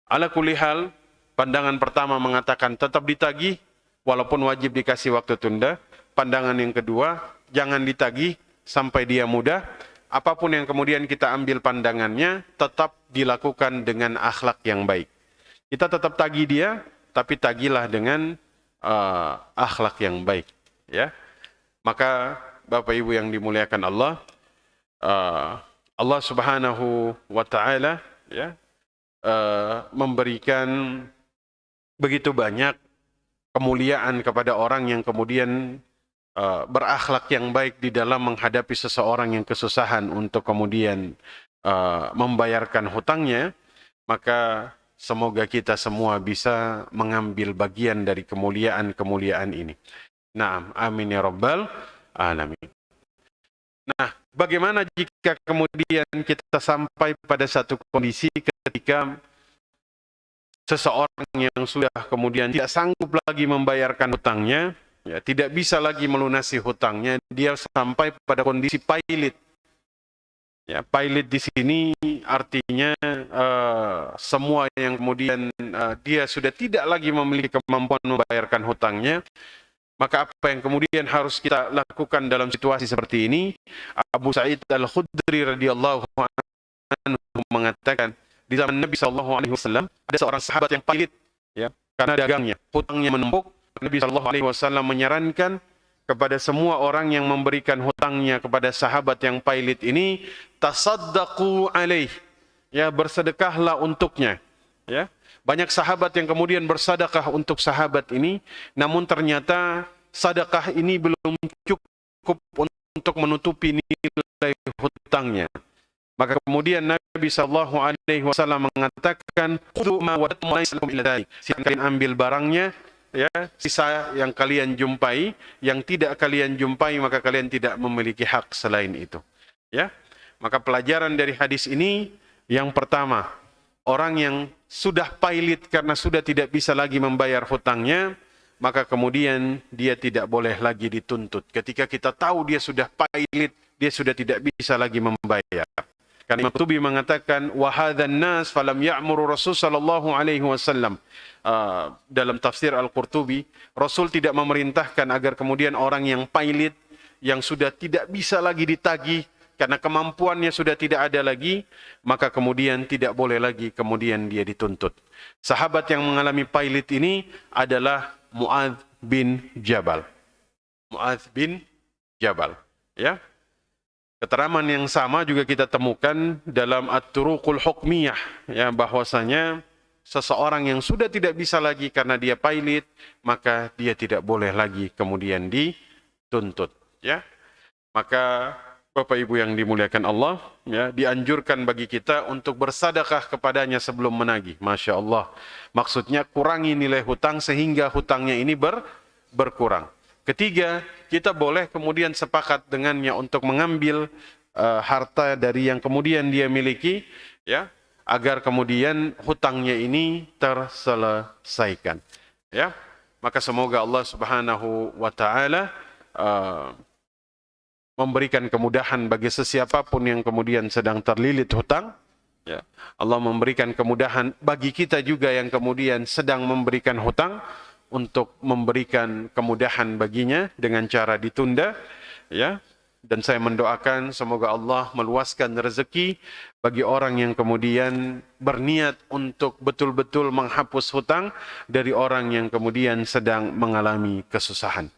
Ala kulli hal, pandangan pertama mengatakan tetap ditagih walaupun wajib dikasih waktu tunda. Pandangan yang kedua, jangan ditagih sampai dia mudah. Apapun yang kemudian kita ambil pandangannya, tetap dilakukan dengan akhlak yang baik. Kita tetap tagih dia, tapi tagilah dengan akhlak yang baik. Ya. Maka Bapak Ibu yang dimuliakan Allah, Allah Subhanahu wa taala ya, memberikan begitu banyak kemuliaan kepada orang yang kemudian berakhlak yang baik di dalam menghadapi seseorang yang kesusahan untuk kemudian membayarkan hutangnya. Maka semoga kita semua bisa mengambil bagian dari kemuliaan-kemuliaan ini. Naam, amin ya rabbal alamin. Nah, bagaimana jika kemudian kita sampai pada satu kondisi ketika seseorang yang sudah kemudian tidak sanggup lagi membayarkan hutangnya, ya, tidak bisa lagi melunasi hutangnya, dia sampai pada kondisi pailit. Ya, pailit di sini artinya semua yang kemudian dia sudah tidak lagi memiliki kemampuan membayarkan hutangnya. Maka apa yang kemudian harus kita lakukan dalam situasi seperti ini? Abu Sa'id Al-Khudri radhiyallahu anhu mengatakan, di zaman Nabi SAW ada seorang sahabat yang pailit, ya, karena dagangnya, hutangnya menumpuk. Nabi SAW menyarankan kepada semua orang yang memberikan hutangnya kepada sahabat yang pailit ini, tasaddaqu alaih, ya, bersedekahlah untuknya. Ya. Banyak sahabat yang kemudian bersedekah untuk sahabat ini, namun ternyata sedekah ini belum cukup untuk menutupi nilai hutangnya. Maka kemudian Nabi Nabi sallallahu alaihi wasallam mengatakan, "Khudhu ma wajadtum laysa lakum illa dzalik." Silakan kalian ambil barangnya, ya, sisa yang kalian jumpai, yang tidak kalian jumpai maka kalian tidak memiliki hak selain itu. Ya. Maka pelajaran dari hadis ini yang pertama, orang yang sudah pailit karena sudah tidak bisa lagi membayar hutangnya, maka kemudian dia tidak boleh lagi dituntut. Ketika kita tahu dia sudah pailit, dia sudah tidak bisa lagi membayar. Karena Imam Qurtubi mengatakan, wa hadzan nas falam ya'muru Rasul sallallahu alaihi wasallam. Dalam tafsir Al-Qurtubi, Rasul tidak memerintahkan agar kemudian orang yang pailit, yang sudah tidak bisa lagi ditagih karena kemampuannya sudah tidak ada lagi, maka kemudian tidak boleh lagi kemudian dia dituntut. Sahabat yang mengalami pailit ini adalah Mu'adz bin Jabal. Mu'adz bin Jabal, ya. Keterangan yang sama juga kita temukan dalam At-Turuqul Hukmiyah, ya, bahwasanya seseorang yang sudah tidak bisa lagi karena dia pailit, maka dia tidak boleh lagi kemudian dituntut, ya. Maka Bapak Ibu yang dimuliakan Allah, ya, dianjurkan bagi kita untuk bersedekah kepadanya sebelum menagih. Masya Allah. Maksudnya kurangi nilai hutang sehingga hutangnya ini berkurang. Ketiga, kita boleh kemudian sepakat dengannya untuk mengambil harta dari yang kemudian dia miliki, ya, agar kemudian hutangnya ini terselesaikan. Ya, maka semoga Allah Subhanahu wa Ta'ala memberikan kemudahan bagi sesiapapun yang kemudian sedang terlilit hutang. Ya. Allah memberikan kemudahan bagi kita juga yang kemudian sedang memberikan hutang, untuk memberikan kemudahan baginya dengan cara ditunda. Ya. Dan saya mendoakan semoga Allah meluaskan rezeki bagi orang yang kemudian berniat untuk betul-betul menghapus hutang dari orang yang kemudian sedang mengalami kesusahan.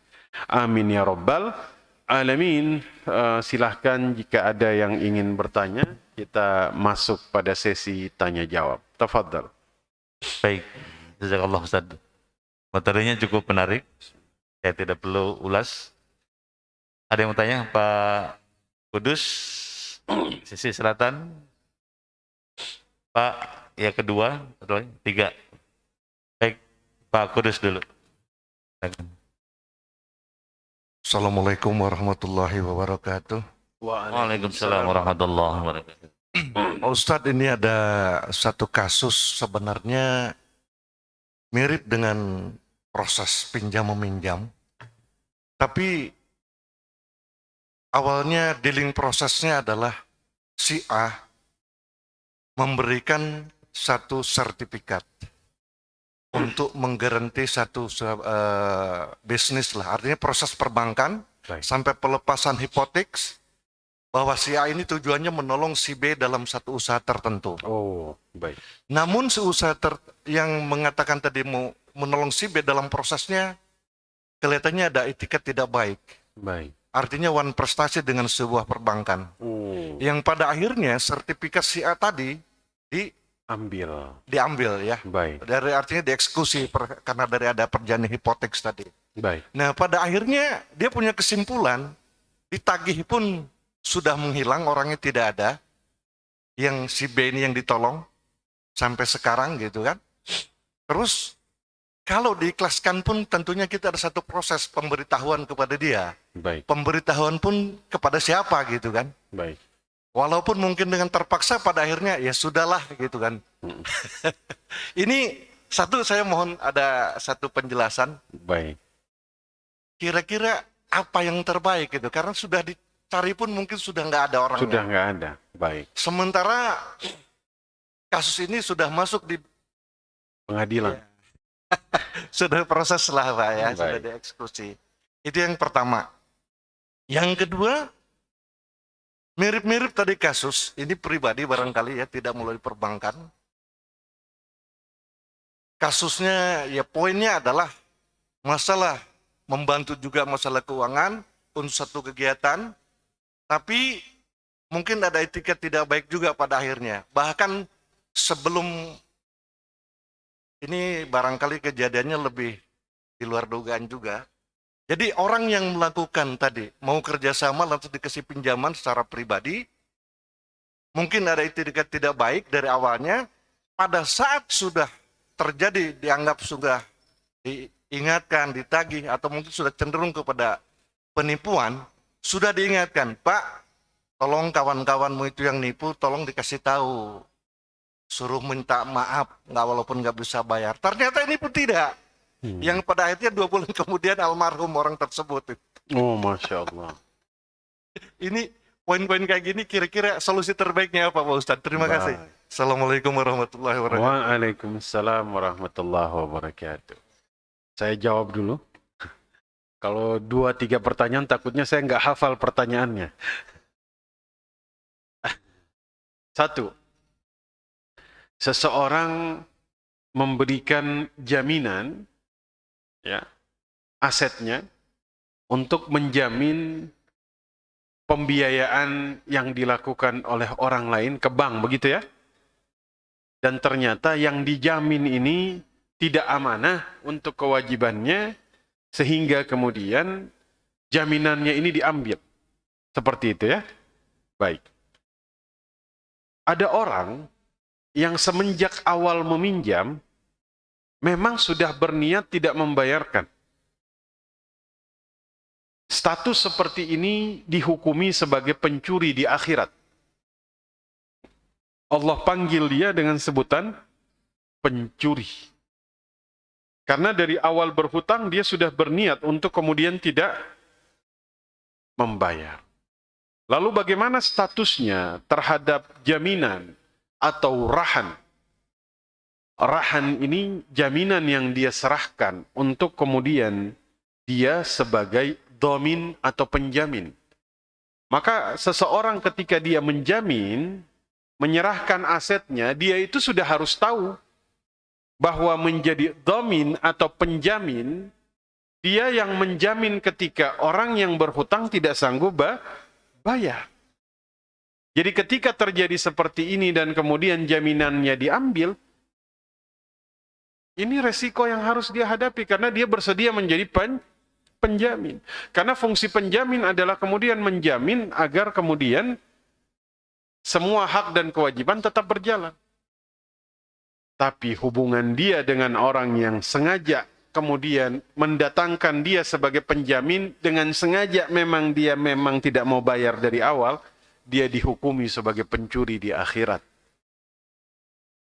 Amin ya Rabbal Alamin. Silahkan jika ada yang ingin bertanya, kita masuk pada sesi tanya jawab. Tafadhal. Baik, jazakallah Ustaz. Materinya cukup menarik. Saya tidak perlu ulas. Ada yang mau tanya, Pak Kudus, sisi selatan. Pak, ya kedua, atau tiga. Baik, Pak Kudus dulu. Assalamualaikum warahmatullahi wabarakatuh. Waalaikumsalam warahmatullahi wabarakatuh. Ustadz, ini ada satu kasus sebenarnya mirip dengan proses pinjam meminjam, tapi awalnya dealing prosesnya adalah si A memberikan satu sertifikat untuk menggaranti satu bisnis lah, artinya proses perbankan. Baik. Sampai pelepasan hipotek, bahwa si A ini tujuannya menolong si B dalam satu usaha tertentu. Oh, baik. Namun si usaha yang mengatakan tadi mau menolong si B dalam prosesnya, kelihatannya ada etiket tidak baik. Baik. Artinya one prestasi dengan sebuah perbankan. Yang pada akhirnya sertifikat si A tadi diambil ya. Baik. Dari artinya dieksekusi karena dari ada perjanjian hipotek tadi. Baik. Nah, pada akhirnya dia punya kesimpulan, ditagih pun sudah menghilang, orangnya tidak ada. Yang si B ini yang ditolong sampai sekarang gitu kan. Terus kalau diikhlaskan pun tentunya kita ada satu proses pemberitahuan kepada dia. Baik. Pemberitahuan pun kepada siapa gitu kan. Baik. Walaupun mungkin dengan terpaksa, pada akhirnya ya sudahlah gitu kan. Ini satu, saya mohon ada satu penjelasan. Baik. Kira-kira apa yang terbaik gitu, karena sudah dicari pun mungkin sudah nggak ada orangnya. Sudah nggak ada. Baik. Sementara kasus ini sudah masuk di pengadilan. Ya. Sudah proses lah Pak ya, baik. Sudah dieksekusi. Itu yang pertama. Yang kedua, mirip-mirip tadi kasus, ini pribadi barangkali ya, tidak melalui perbankan. Kasusnya ya poinnya adalah masalah membantu juga masalah keuangan untuk satu kegiatan, tapi mungkin ada etiket tidak baik juga pada akhirnya. Bahkan sebelum ini barangkali kejadiannya lebih di luar dugaan juga. Jadi orang yang melakukan tadi mau kerjasama langsung dikasih pinjaman secara pribadi, mungkin ada itikat tidak baik dari awalnya, pada saat sudah terjadi, dianggap sudah diingatkan, ditagih, atau mungkin sudah cenderung kepada penipuan, sudah diingatkan, Pak, tolong kawan-kawanmu itu yang nipu, tolong dikasih tahu, suruh minta maaf, walaupun nggak bisa bayar. Ternyata ini pun tidak. Yang pada akhirnya 2 bulan kemudian almarhum orang tersebut. Oh, Masya Allah. Ini poin-poin kayak gini kira-kira solusi terbaiknya apa Pak Ustadz? Terima kasih. Assalamualaikum warahmatullahi wabarakatuh. Waalaikumsalam warahmatullahi wabarakatuh. Saya jawab dulu. Kalau 2-3 pertanyaan takutnya saya nggak hafal pertanyaannya. 1. Seseorang memberikan jaminan ya, asetnya untuk menjamin pembiayaan yang dilakukan oleh orang lain ke bank, begitu ya? Dan ternyata yang dijamin ini tidak amanah untuk kewajibannya, sehingga kemudian jaminannya ini diambil. Seperti itu ya? Baik. Ada orang yang semenjak awal meminjam, memang sudah berniat tidak membayarkan. Status seperti ini dihukumi sebagai pencuri di akhirat. Allah panggil dia dengan sebutan pencuri. Karena dari awal berhutang dia sudah berniat untuk kemudian tidak membayar. Lalu bagaimana statusnya terhadap jaminan atau rahan? Rahan ini jaminan yang dia serahkan untuk kemudian dia sebagai dhamin atau penjamin. Maka seseorang ketika dia menjamin, menyerahkan asetnya, dia itu sudah harus tahu bahwa menjadi dhamin atau penjamin, dia yang menjamin ketika orang yang berhutang tidak sanggup bayar. Jadi ketika terjadi seperti ini dan kemudian jaminannya diambil, ini resiko yang harus dia hadapi karena dia bersedia menjadi penjamin. Karena fungsi penjamin adalah kemudian menjamin agar kemudian semua hak dan kewajiban tetap berjalan. Tapi hubungan dia dengan orang yang sengaja kemudian mendatangkan dia sebagai penjamin dengan sengaja memang dia memang tidak mau bayar dari awal, dia dihukumi sebagai pencuri di akhirat.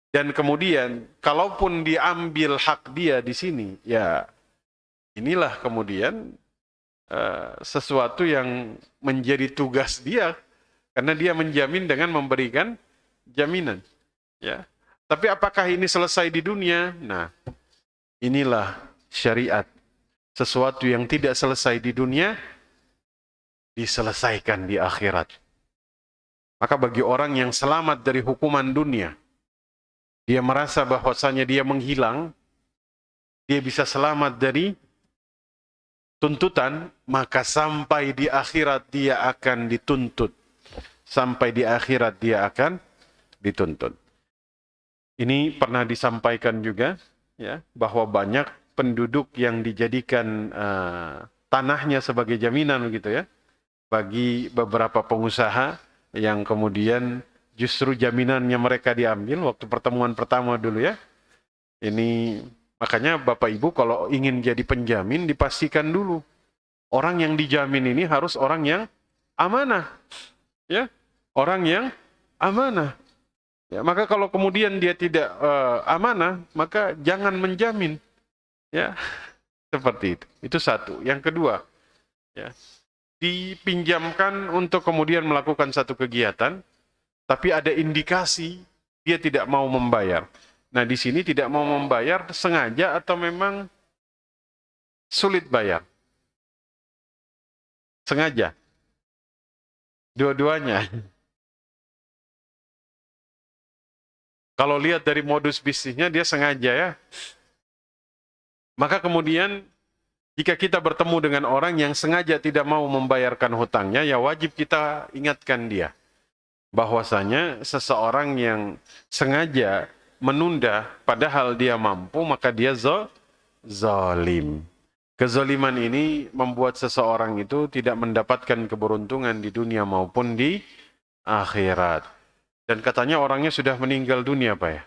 Dan kemudian kalaupun diambil hak dia di sini, ya inilah kemudian sesuatu yang menjadi tugas dia. Karena dia menjamin dengan memberikan jaminan. Ya. Tapi apakah ini selesai di dunia? Nah, inilah syariat. Sesuatu yang tidak selesai di dunia, diselesaikan di akhirat. Maka bagi orang yang selamat dari hukuman dunia, dia merasa bahwasanya dia menghilang, dia bisa selamat dari tuntutan, maka sampai di akhirat dia akan dituntut. Sampai di akhirat dia akan dituntut. Ini pernah disampaikan juga ya, bahwa banyak penduduk yang dijadikan tanahnya sebagai jaminan gitu ya, bagi beberapa pengusaha yang kemudian justru jaminannya mereka diambil waktu pertemuan pertama dulu ya. Ini makanya Bapak Ibu kalau ingin jadi penjamin dipastikan dulu orang yang dijamin ini harus orang yang amanah. Ya, orang yang amanah. Ya, maka kalau kemudian dia tidak amanah, maka jangan menjamin. Ya, seperti itu. Itu satu. Yang kedua, ya, dipinjamkan untuk kemudian melakukan satu kegiatan, tapi ada indikasi dia tidak mau membayar. Nah, di sini tidak mau membayar sengaja atau memang sulit bayar? Sengaja. Dua-duanya. Kalau lihat dari modus bisnisnya, dia sengaja ya. Maka kemudian, jika kita bertemu dengan orang yang sengaja tidak mau membayarkan hutangnya, ya wajib kita ingatkan dia. Bahwasanya seseorang yang sengaja menunda padahal dia mampu, maka dia zalim. Kezaliman ini membuat seseorang itu tidak mendapatkan keberuntungan di dunia maupun di akhirat. Dan katanya orangnya sudah meninggal dunia, Pak ya?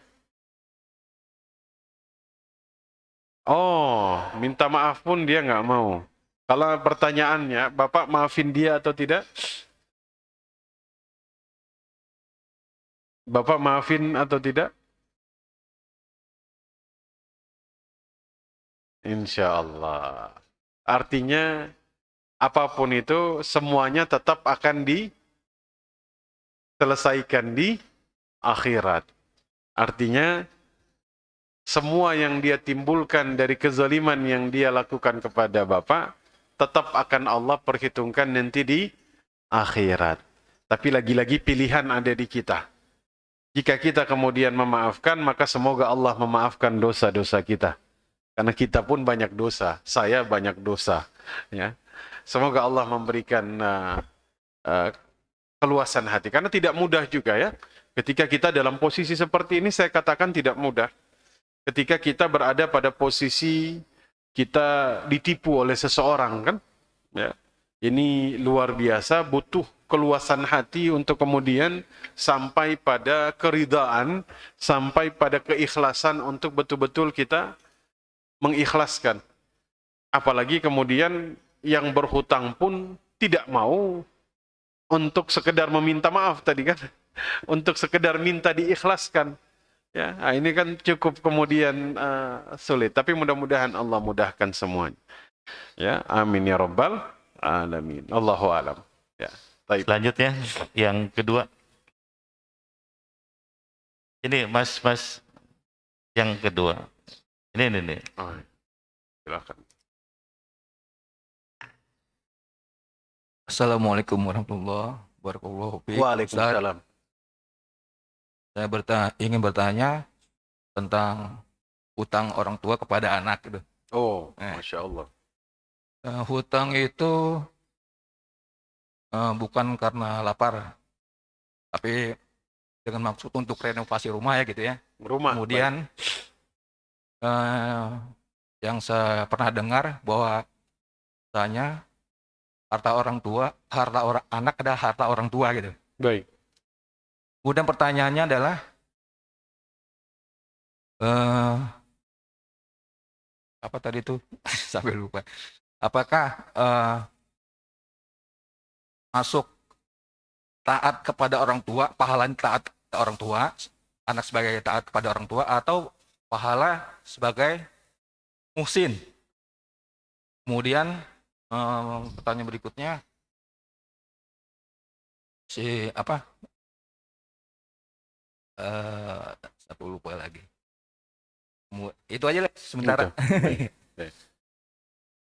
Oh, minta maaf pun dia nggak mau. Kalau pertanyaannya, Bapak maafin dia atau tidak? Bapak maafin atau tidak? Insya Allah. Artinya, apapun itu, semuanya tetap akan diselesaikan di akhirat. Artinya, semua yang dia timbulkan dari kezaliman yang dia lakukan kepada Bapak, tetap akan Allah perhitungkan nanti di akhirat. Tapi lagi-lagi pilihan ada di kita. Jika kita kemudian memaafkan, maka semoga Allah memaafkan dosa-dosa kita. Karena kita pun banyak dosa, saya banyak dosa. Ya. Semoga Allah memberikan keluasan hati. Karena tidak mudah juga ya. Ketika kita dalam posisi seperti ini, saya katakan tidak mudah. Ketika kita berada pada posisi kita ditipu oleh seseorang kan, ya. Ini luar biasa, butuh keluasan hati untuk kemudian sampai pada keridaan, sampai pada keikhlasan untuk betul-betul kita mengikhlaskan. Apalagi kemudian yang berhutang pun tidak mau untuk sekedar meminta maaf tadi kan, untuk sekedar minta diikhlaskan. Ya, nah ini kan cukup kemudian sulit. Tapi mudah-mudahan Allah mudahkan semuanya. Ya, amin ya rabbal alamin. Allahu alam. Ya, baik. Selanjutnya yang kedua. Ini Mas yang kedua. Ini. Oh, silakan. Assalamualaikum warahmatullahi wabarakatuh. Waalaikumsalam. Saya ingin bertanya tentang hutang orang tua kepada anak gitu. Oh, Masya Allah. Hutang itu bukan karena lapar, tapi dengan maksud untuk renovasi rumah ya gitu ya. Rumah. Kemudian yang saya pernah dengar bahwa misalnya harta anak adalah harta orang tua gitu. Baik. Kemudian pertanyaannya adalah apa tadi itu sampai lupa. Apakah masuk taat kepada orang tua, pahala taat kepada orang tua, anak sebagai taat kepada orang tua, atau pahala sebagai muhsin? Kemudian pertanyaan berikutnya, saya lupa lagi. Itu aja lah sementara.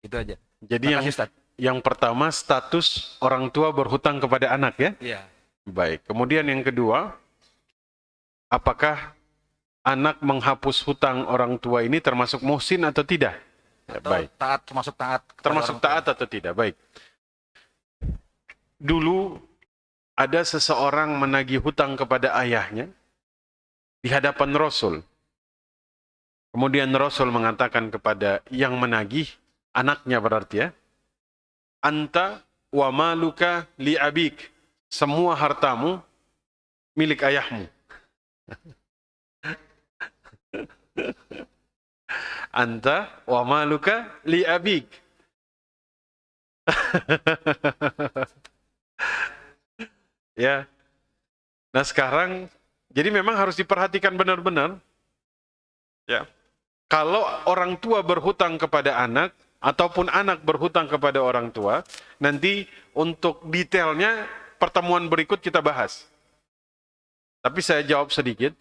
Itu aja. Jadi yang pertama status orang tua berhutang kepada anak ya? Iya. Baik. Kemudian yang kedua, apakah anak menghapus hutang orang tua ini termasuk muhsin atau tidak? Ya, Atau baik. taat, termasuk Taat atau tidak? Baik. Dulu ada seseorang menagih hutang kepada ayahnya di hadapan Rasul. Kemudian Rasul mengatakan kepada yang menagih, anaknya berarti ya, anta wa maluka li abik, semua hartamu milik ayahmu. Anta wa maluka li abik. Ya. Nah sekarang, jadi memang harus diperhatikan benar-benar. Ya. Kalau orang tua berhutang kepada anak, ataupun anak berhutang kepada orang tua, nanti untuk detailnya pertemuan berikut kita bahas. Tapi saya jawab sedikit.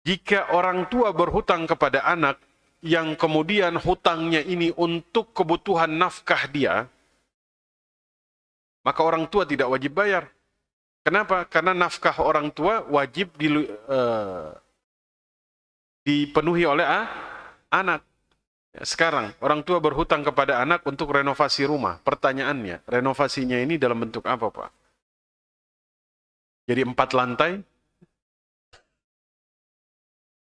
Jika orang tua berhutang kepada anak, yang kemudian hutangnya ini untuk kebutuhan nafkah dia, maka orang tua tidak wajib bayar. Kenapa? Karena nafkah orang tua wajib dipenuhi oleh anak. Sekarang, orang tua berhutang kepada anak untuk renovasi rumah. Pertanyaannya, renovasinya ini dalam bentuk apa, Pak? Jadi 4 lantai?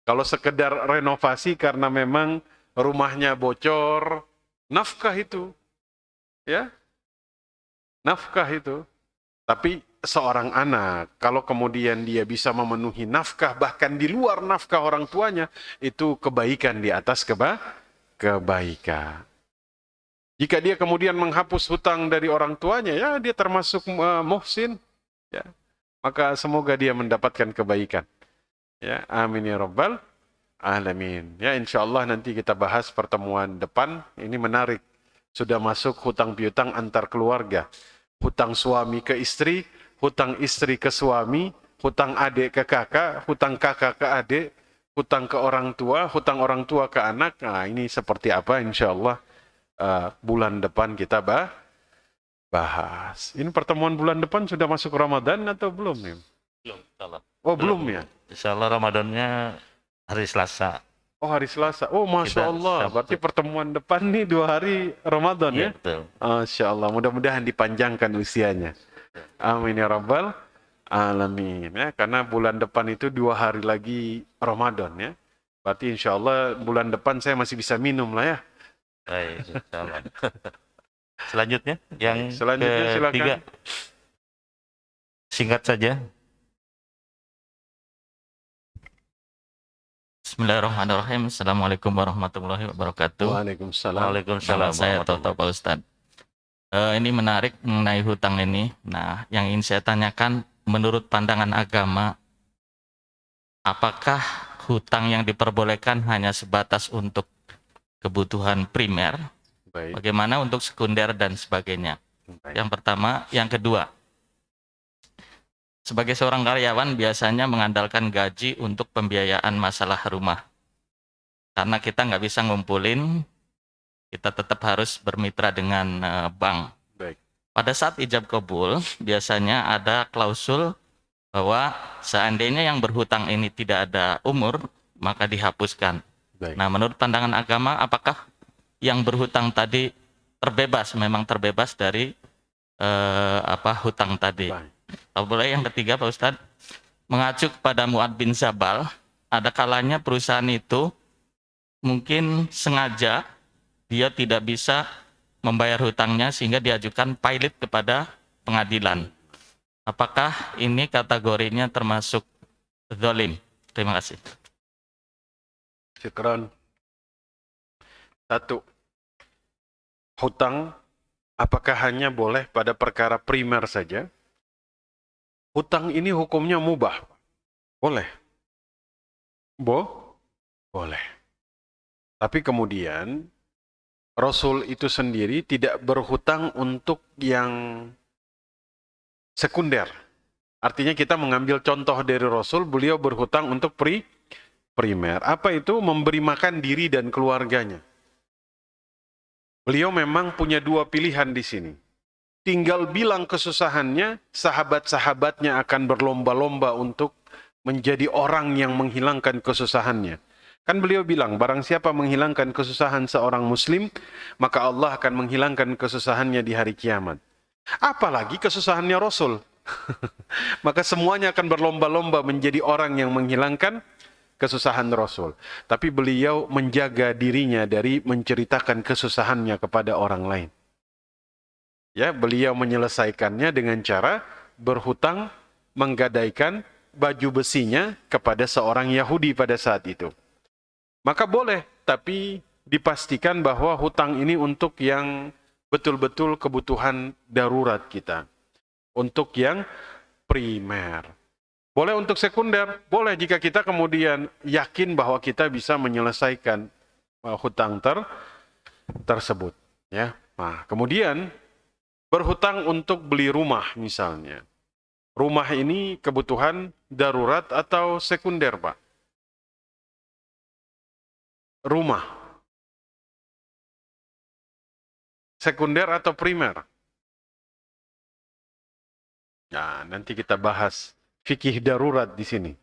Kalau sekedar renovasi karena memang rumahnya bocor, nafkah itu. Ya? Nafkah itu. Tapi seorang anak, kalau kemudian dia bisa memenuhi nafkah, bahkan di luar nafkah orang tuanya, itu kebaikan di atas kebaikan. Jika dia kemudian menghapus hutang dari orang tuanya, ya dia termasuk muhsin, ya. Maka semoga dia mendapatkan kebaikan. Ya, amin ya rabbal alamin. Ya, insyaallah nanti kita bahas pertemuan depan. Ini menarik. Sudah masuk hutang piutang antar keluarga. Hutang suami ke istri, hutang istri ke suami, hutang adik ke kakak, hutang kakak ke adik, hutang ke orang tua, hutang orang tua ke anak. Nah, ini seperti apa insyaallah bulan depan kita bahas. Ini pertemuan bulan depan sudah masuk Ramadan atau belum nih? Belum, insyaallah. Oh, belum ya? Insyaallah Ramadannya hari Selasa. Oh, hari Selasa. Oh, Masya Allah. Berarti pertemuan depan nih 2 hari Ramadan ya? Iya, betul. Masya Allah. Mudah-mudahan dipanjangkan usianya. Amin ya Rabbal alamin. Ya, karena bulan depan itu 2 hari lagi Ramadan ya. Berarti insya Allah bulan depan saya masih bisa minum lah ya. Baik, insyaallah. Selanjutnya, yang Selanjutnya ketiga. silakan. Singkat saja. Bismillahirrahmanirrahim. Assalamualaikum warahmatullahi wabarakatuh. Waalaikumsalam. Nama saya Toto Pak Ustadz. Ini menarik mengenai hutang ini. Nah, yang ingin saya tanyakan, menurut pandangan agama, apakah hutang yang diperbolehkan hanya sebatas untuk kebutuhan primer? Baik. Bagaimana untuk sekunder dan sebagainya? Baik. Yang pertama. Yang kedua, sebagai seorang karyawan biasanya mengandalkan gaji untuk pembiayaan masalah rumah. Karena kita nggak bisa ngumpulin, kita tetap harus bermitra dengan bank. Baik. Pada saat ijab kabul, biasanya ada klausul bahwa seandainya yang berhutang ini tidak ada umur, maka dihapuskan. Baik. Nah, menurut pandangan agama, apakah yang berhutang tadi memang terbebas dari hutang tadi? Baik. Kalau boleh yang ketiga Pak Ustadz, mengacu kepada Mu'ad bin Jabal, ada kalanya perusahaan itu mungkin sengaja dia tidak bisa membayar hutangnya sehingga diajukan pilot kepada pengadilan. Apakah ini kategorinya termasuk zalim? Terima kasih. Syukran. 1. Hutang apakah hanya boleh pada perkara primer saja? Hutang ini hukumnya mubah. Boleh. Boleh. Tapi kemudian Rasul itu sendiri tidak berhutang untuk yang sekunder. Artinya kita mengambil contoh dari Rasul, beliau berhutang untuk primer. Apa itu? Memberi makan diri dan keluarganya. Beliau memang punya 2 pilihan di sini. Tinggal bilang kesusahannya, sahabat-sahabatnya akan berlomba-lomba untuk menjadi orang yang menghilangkan kesusahannya. Kan beliau bilang, barang siapa menghilangkan kesusahan seorang muslim, maka Allah akan menghilangkan kesusahannya di hari kiamat. Apalagi kesusahannya Rasul. Maka semuanya akan berlomba-lomba menjadi orang yang menghilangkan kesusahan Rasul. Tapi beliau menjaga dirinya dari menceritakan kesusahannya kepada orang lain. Ya, beliau menyelesaikannya dengan cara berhutang, menggadaikan baju besinya kepada seorang Yahudi pada saat itu. Maka boleh, tapi dipastikan bahwa hutang ini untuk yang betul-betul kebutuhan darurat kita. Untuk yang primer. Boleh untuk sekunder, boleh jika kita kemudian yakin bahwa kita bisa menyelesaikan hutang tersebut. Ya, nah, kemudian berhutang untuk beli rumah misalnya. Rumah ini kebutuhan darurat atau sekunder, Pak? Rumah. Sekunder atau primer? Nah, nanti kita bahas fikih darurat di sini.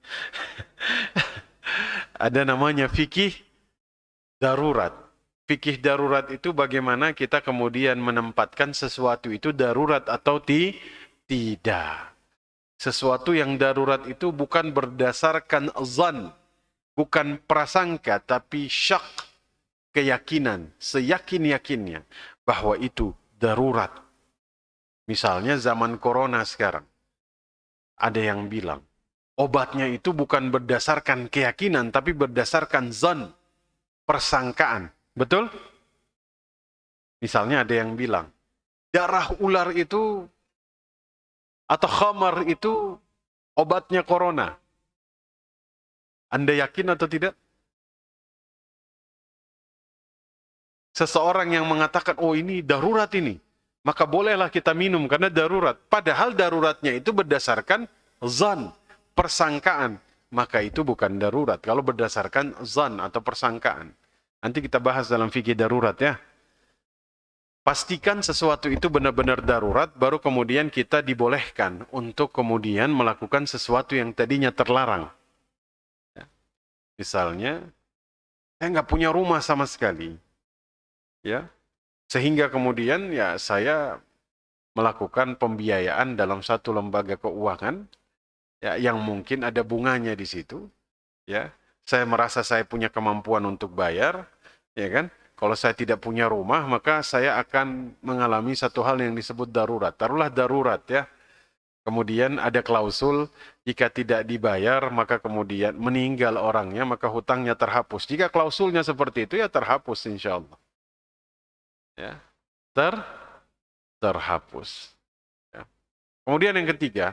Ada namanya fikih darurat. Fikih darurat itu bagaimana kita kemudian menempatkan sesuatu itu darurat atau tidak. Sesuatu yang darurat itu bukan berdasarkan zan, bukan prasangka, tapi syak, keyakinan, seyakin-yakinnya bahwa itu darurat. Misalnya zaman corona sekarang. ada yang bilang obatnya itu bukan berdasarkan keyakinan, tapi berdasarkan zon, persangkaan. Betul? Misalnya ada yang bilang, darah ular itu atau khamar itu obatnya corona. Anda yakin atau tidak? Seseorang yang mengatakan, oh ini darurat ini, maka bolehlah kita minum karena darurat. Padahal daruratnya itu berdasarkan zan, persangkaan. Maka itu bukan darurat. Kalau berdasarkan zan atau persangkaan. Nanti kita bahas dalam fikih darurat ya. Pastikan sesuatu itu benar-benar darurat, baru kemudian kita dibolehkan untuk kemudian melakukan sesuatu yang tadinya terlarang. Misalnya, saya nggak punya rumah sama sekali. Ya, sehingga kemudian ya saya melakukan pembiayaan dalam satu lembaga keuangan ya yang mungkin ada bunganya di situ ya. Saya merasa saya punya kemampuan untuk bayar ya kan. Kalau saya tidak punya rumah maka saya akan mengalami satu hal yang disebut darurat. Taruhlah darurat ya. Kemudian ada klausul jika tidak dibayar maka kemudian meninggal orangnya maka hutangnya terhapus. Jika klausulnya seperti itu ya terhapus insyaallah. Ya, terhapus. Ya. Kemudian yang ketiga,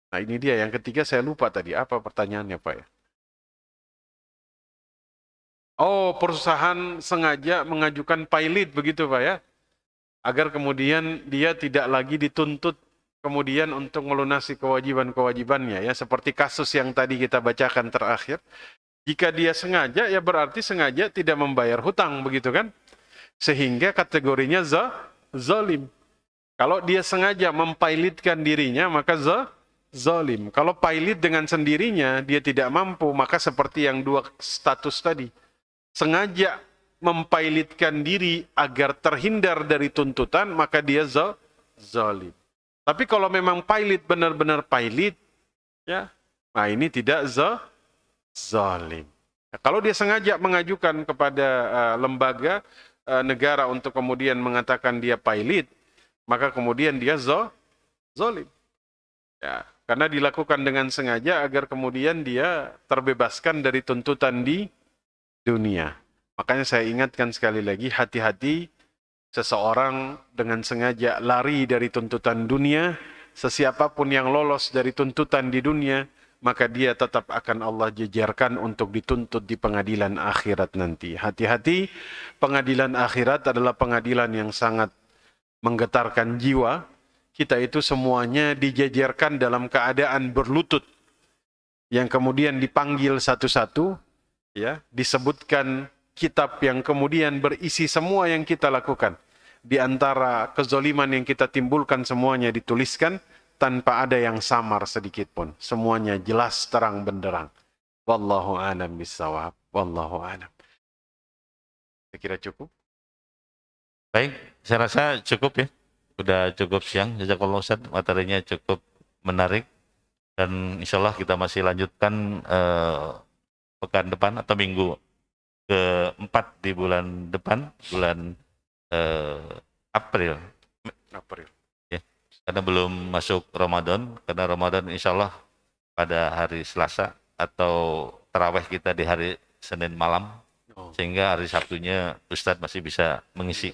nah ini dia yang ketiga saya lupa tadi apa pertanyaannya Pak ya? Oh, perusahaan sengaja mengajukan pilot begitu Pak ya, agar kemudian dia tidak lagi dituntut kemudian untuk melunasi kewajiban-kewajibannya ya, seperti kasus yang tadi kita bacakan terakhir. Jika dia sengaja ya berarti sengaja tidak membayar hutang begitu kan? Sehingga kategorinya zalim. Kalau dia sengaja mempilotkan dirinya, maka zalim. Kalau pilot dengan sendirinya, dia tidak mampu, maka seperti yang dua status tadi. Sengaja mempilotkan diri agar terhindar dari tuntutan, maka dia zalim. Tapi kalau memang pilot benar-benar pilot, ya, nah ini tidak zalim. Kalau dia sengaja mengajukan kepada lembaga negara untuk kemudian mengatakan dia pilot, maka kemudian dia zalim. Ya, karena dilakukan dengan sengaja agar kemudian dia terbebaskan dari tuntutan di dunia. Makanya saya ingatkan sekali lagi, hati-hati seseorang dengan sengaja lari dari tuntutan dunia, sesiapapun yang lolos dari tuntutan di dunia, maka dia tetap akan Allah jejerkan untuk dituntut di pengadilan akhirat nanti. Hati-hati, pengadilan akhirat adalah pengadilan yang sangat menggetarkan jiwa. Kita itu semuanya dijejerkan dalam keadaan berlutut, yang kemudian dipanggil satu-satu, ya, disebutkan kitab yang kemudian berisi semua yang kita lakukan. Di antara kezoliman yang kita timbulkan semuanya dituliskan, tanpa ada yang samar sedikit pun. Semuanya jelas terang benderang. Wallahu a'lam bishawab. Wallahu a'lam. Saya kira cukup. Baik, saya rasa cukup ya. Udah cukup siang. Jazakallah Ustaz, materinya cukup menarik. Dan insya Allah kita masih lanjutkan pekan depan atau minggu keempat di bulan depan, bulan April. Karena belum masuk Ramadan, karena Ramadan insya Allah pada hari Selasa atau taraweh kita di hari Senin malam, sehingga hari Sabtunya Ustadz masih bisa mengisi.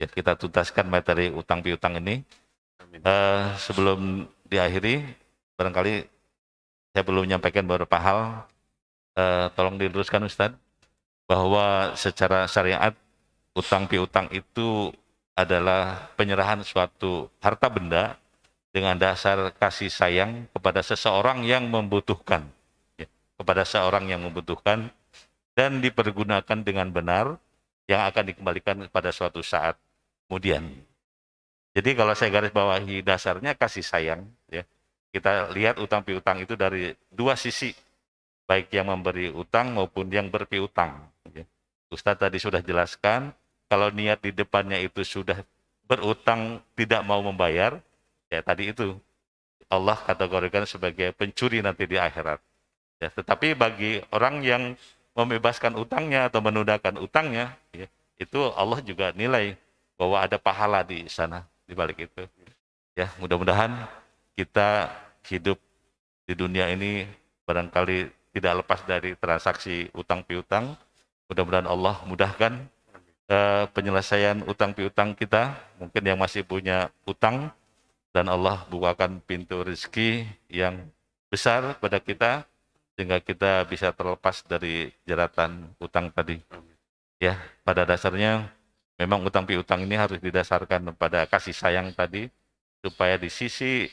Ya, kita tuntaskan materi utang piutang ini. Sebelum diakhiri, barangkali saya belum menyampaikan beberapa hal, tolong diluruskan Ustadz, bahwa secara syariat utang piutang itu adalah penyerahan suatu harta benda dengan dasar kasih sayang kepada seseorang yang membutuhkan, ya, kepada seorang yang membutuhkan, dan dipergunakan dengan benar yang akan dikembalikan pada suatu saat kemudian. Jadi kalau saya garis bawahi dasarnya kasih sayang, ya, kita lihat utang piutang itu dari dua sisi, baik yang memberi utang maupun yang berpiutang. Ya. Ustadz tadi sudah jelaskan, kalau niat di depannya itu sudah berutang tidak mau membayar, ya tadi itu Allah kategorikan sebagai pencuri nanti di akhirat. Ya, tetapi bagi orang yang membebaskan utangnya atau menundakan utangnya, ya, itu Allah juga nilai bahwa ada pahala di sana di balik itu. Ya, mudah-mudahan kita hidup di dunia ini barangkali tidak lepas dari transaksi utang piutang. Mudah-mudahan Allah mudahkan penyelesaian utang piutang kita, mungkin yang masih punya utang, dan Allah bukakan pintu rezeki yang besar pada kita, sehingga kita bisa terlepas dari jeratan utang tadi. Ya, pada dasarnya memang utang piutang ini harus didasarkan pada kasih sayang tadi, supaya di sisi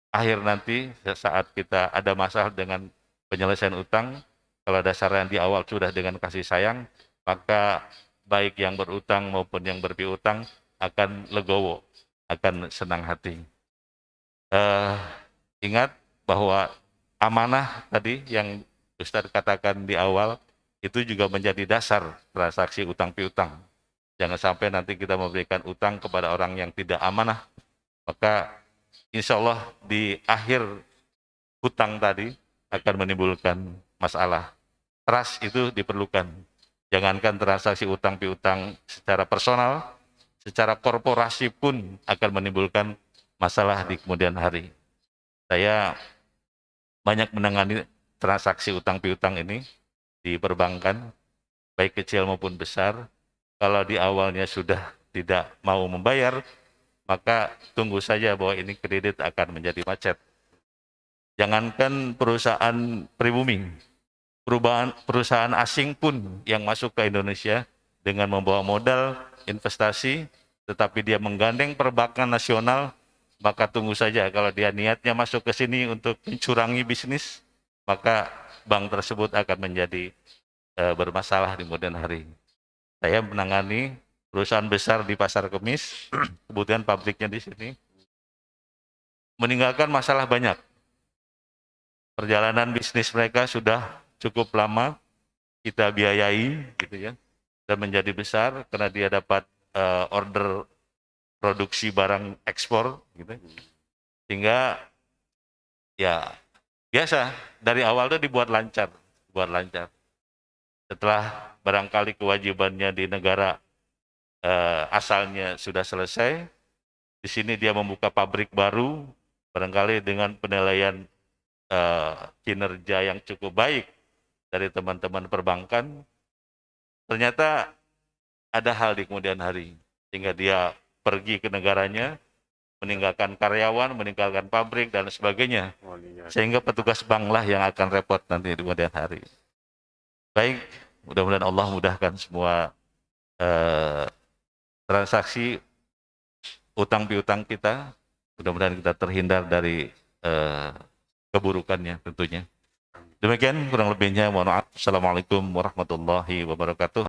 akhir nanti saat kita ada masalah dengan penyelesaian utang, kalau dasarnya di awal sudah dengan kasih sayang, maka baik yang berutang maupun yang berpiutang akan legowo, akan senang hati. Ingat bahwa amanah tadi yang Ustadz katakan di awal, itu juga menjadi dasar transaksi utang piutang. Jangan sampai nanti kita memberikan utang kepada orang yang tidak amanah, maka insya Allah di akhir hutang tadi akan menimbulkan masalah. Trust itu diperlukan. Jangankan transaksi utang piutang secara personal, secara korporasi pun akan menimbulkan masalah di kemudian hari. Saya banyak menangani transaksi utang piutang ini di perbankan, baik kecil maupun besar. Kalau di awalnya sudah tidak mau membayar, maka tunggu saja bahwa ini kredit akan menjadi macet. Jangankan perusahaan pribumi, perusahaan asing pun yang masuk ke Indonesia dengan membawa modal investasi, tetapi dia menggandeng perbankan nasional, maka tunggu saja kalau dia niatnya masuk ke sini untuk mencurangi bisnis, maka bank tersebut akan menjadi bermasalah di kemudian hari. Saya menangani perusahaan besar di Pasar Kemis, kemudian pabriknya di sini, meninggalkan masalah banyak. Perjalanan bisnis mereka sudah cukup lama kita biayai, gitu ya, dan menjadi besar karena dia dapat order produksi barang ekspor, gitu. Sehingga ya biasa dari awal itu dibuat lancar. Setelah barangkali kewajibannya di negara asalnya sudah selesai, di sini dia membuka pabrik baru, barangkali dengan penilaian kinerja yang cukup baik dari teman-teman perbankan, ternyata ada hal di kemudian hari, sehingga dia pergi ke negaranya, meninggalkan karyawan, meninggalkan pabrik, dan sebagainya. Sehingga petugas bank lah yang akan repot nanti di kemudian hari. Baik, mudah-mudahan Allah mudahkan semua transaksi utang piutang kita. Mudah-mudahan kita terhindar dari keburukannya tentunya. Demikian kurang lebihnya, mohon maaf. Assalamualaikum warahmatullahi wabarakatuh.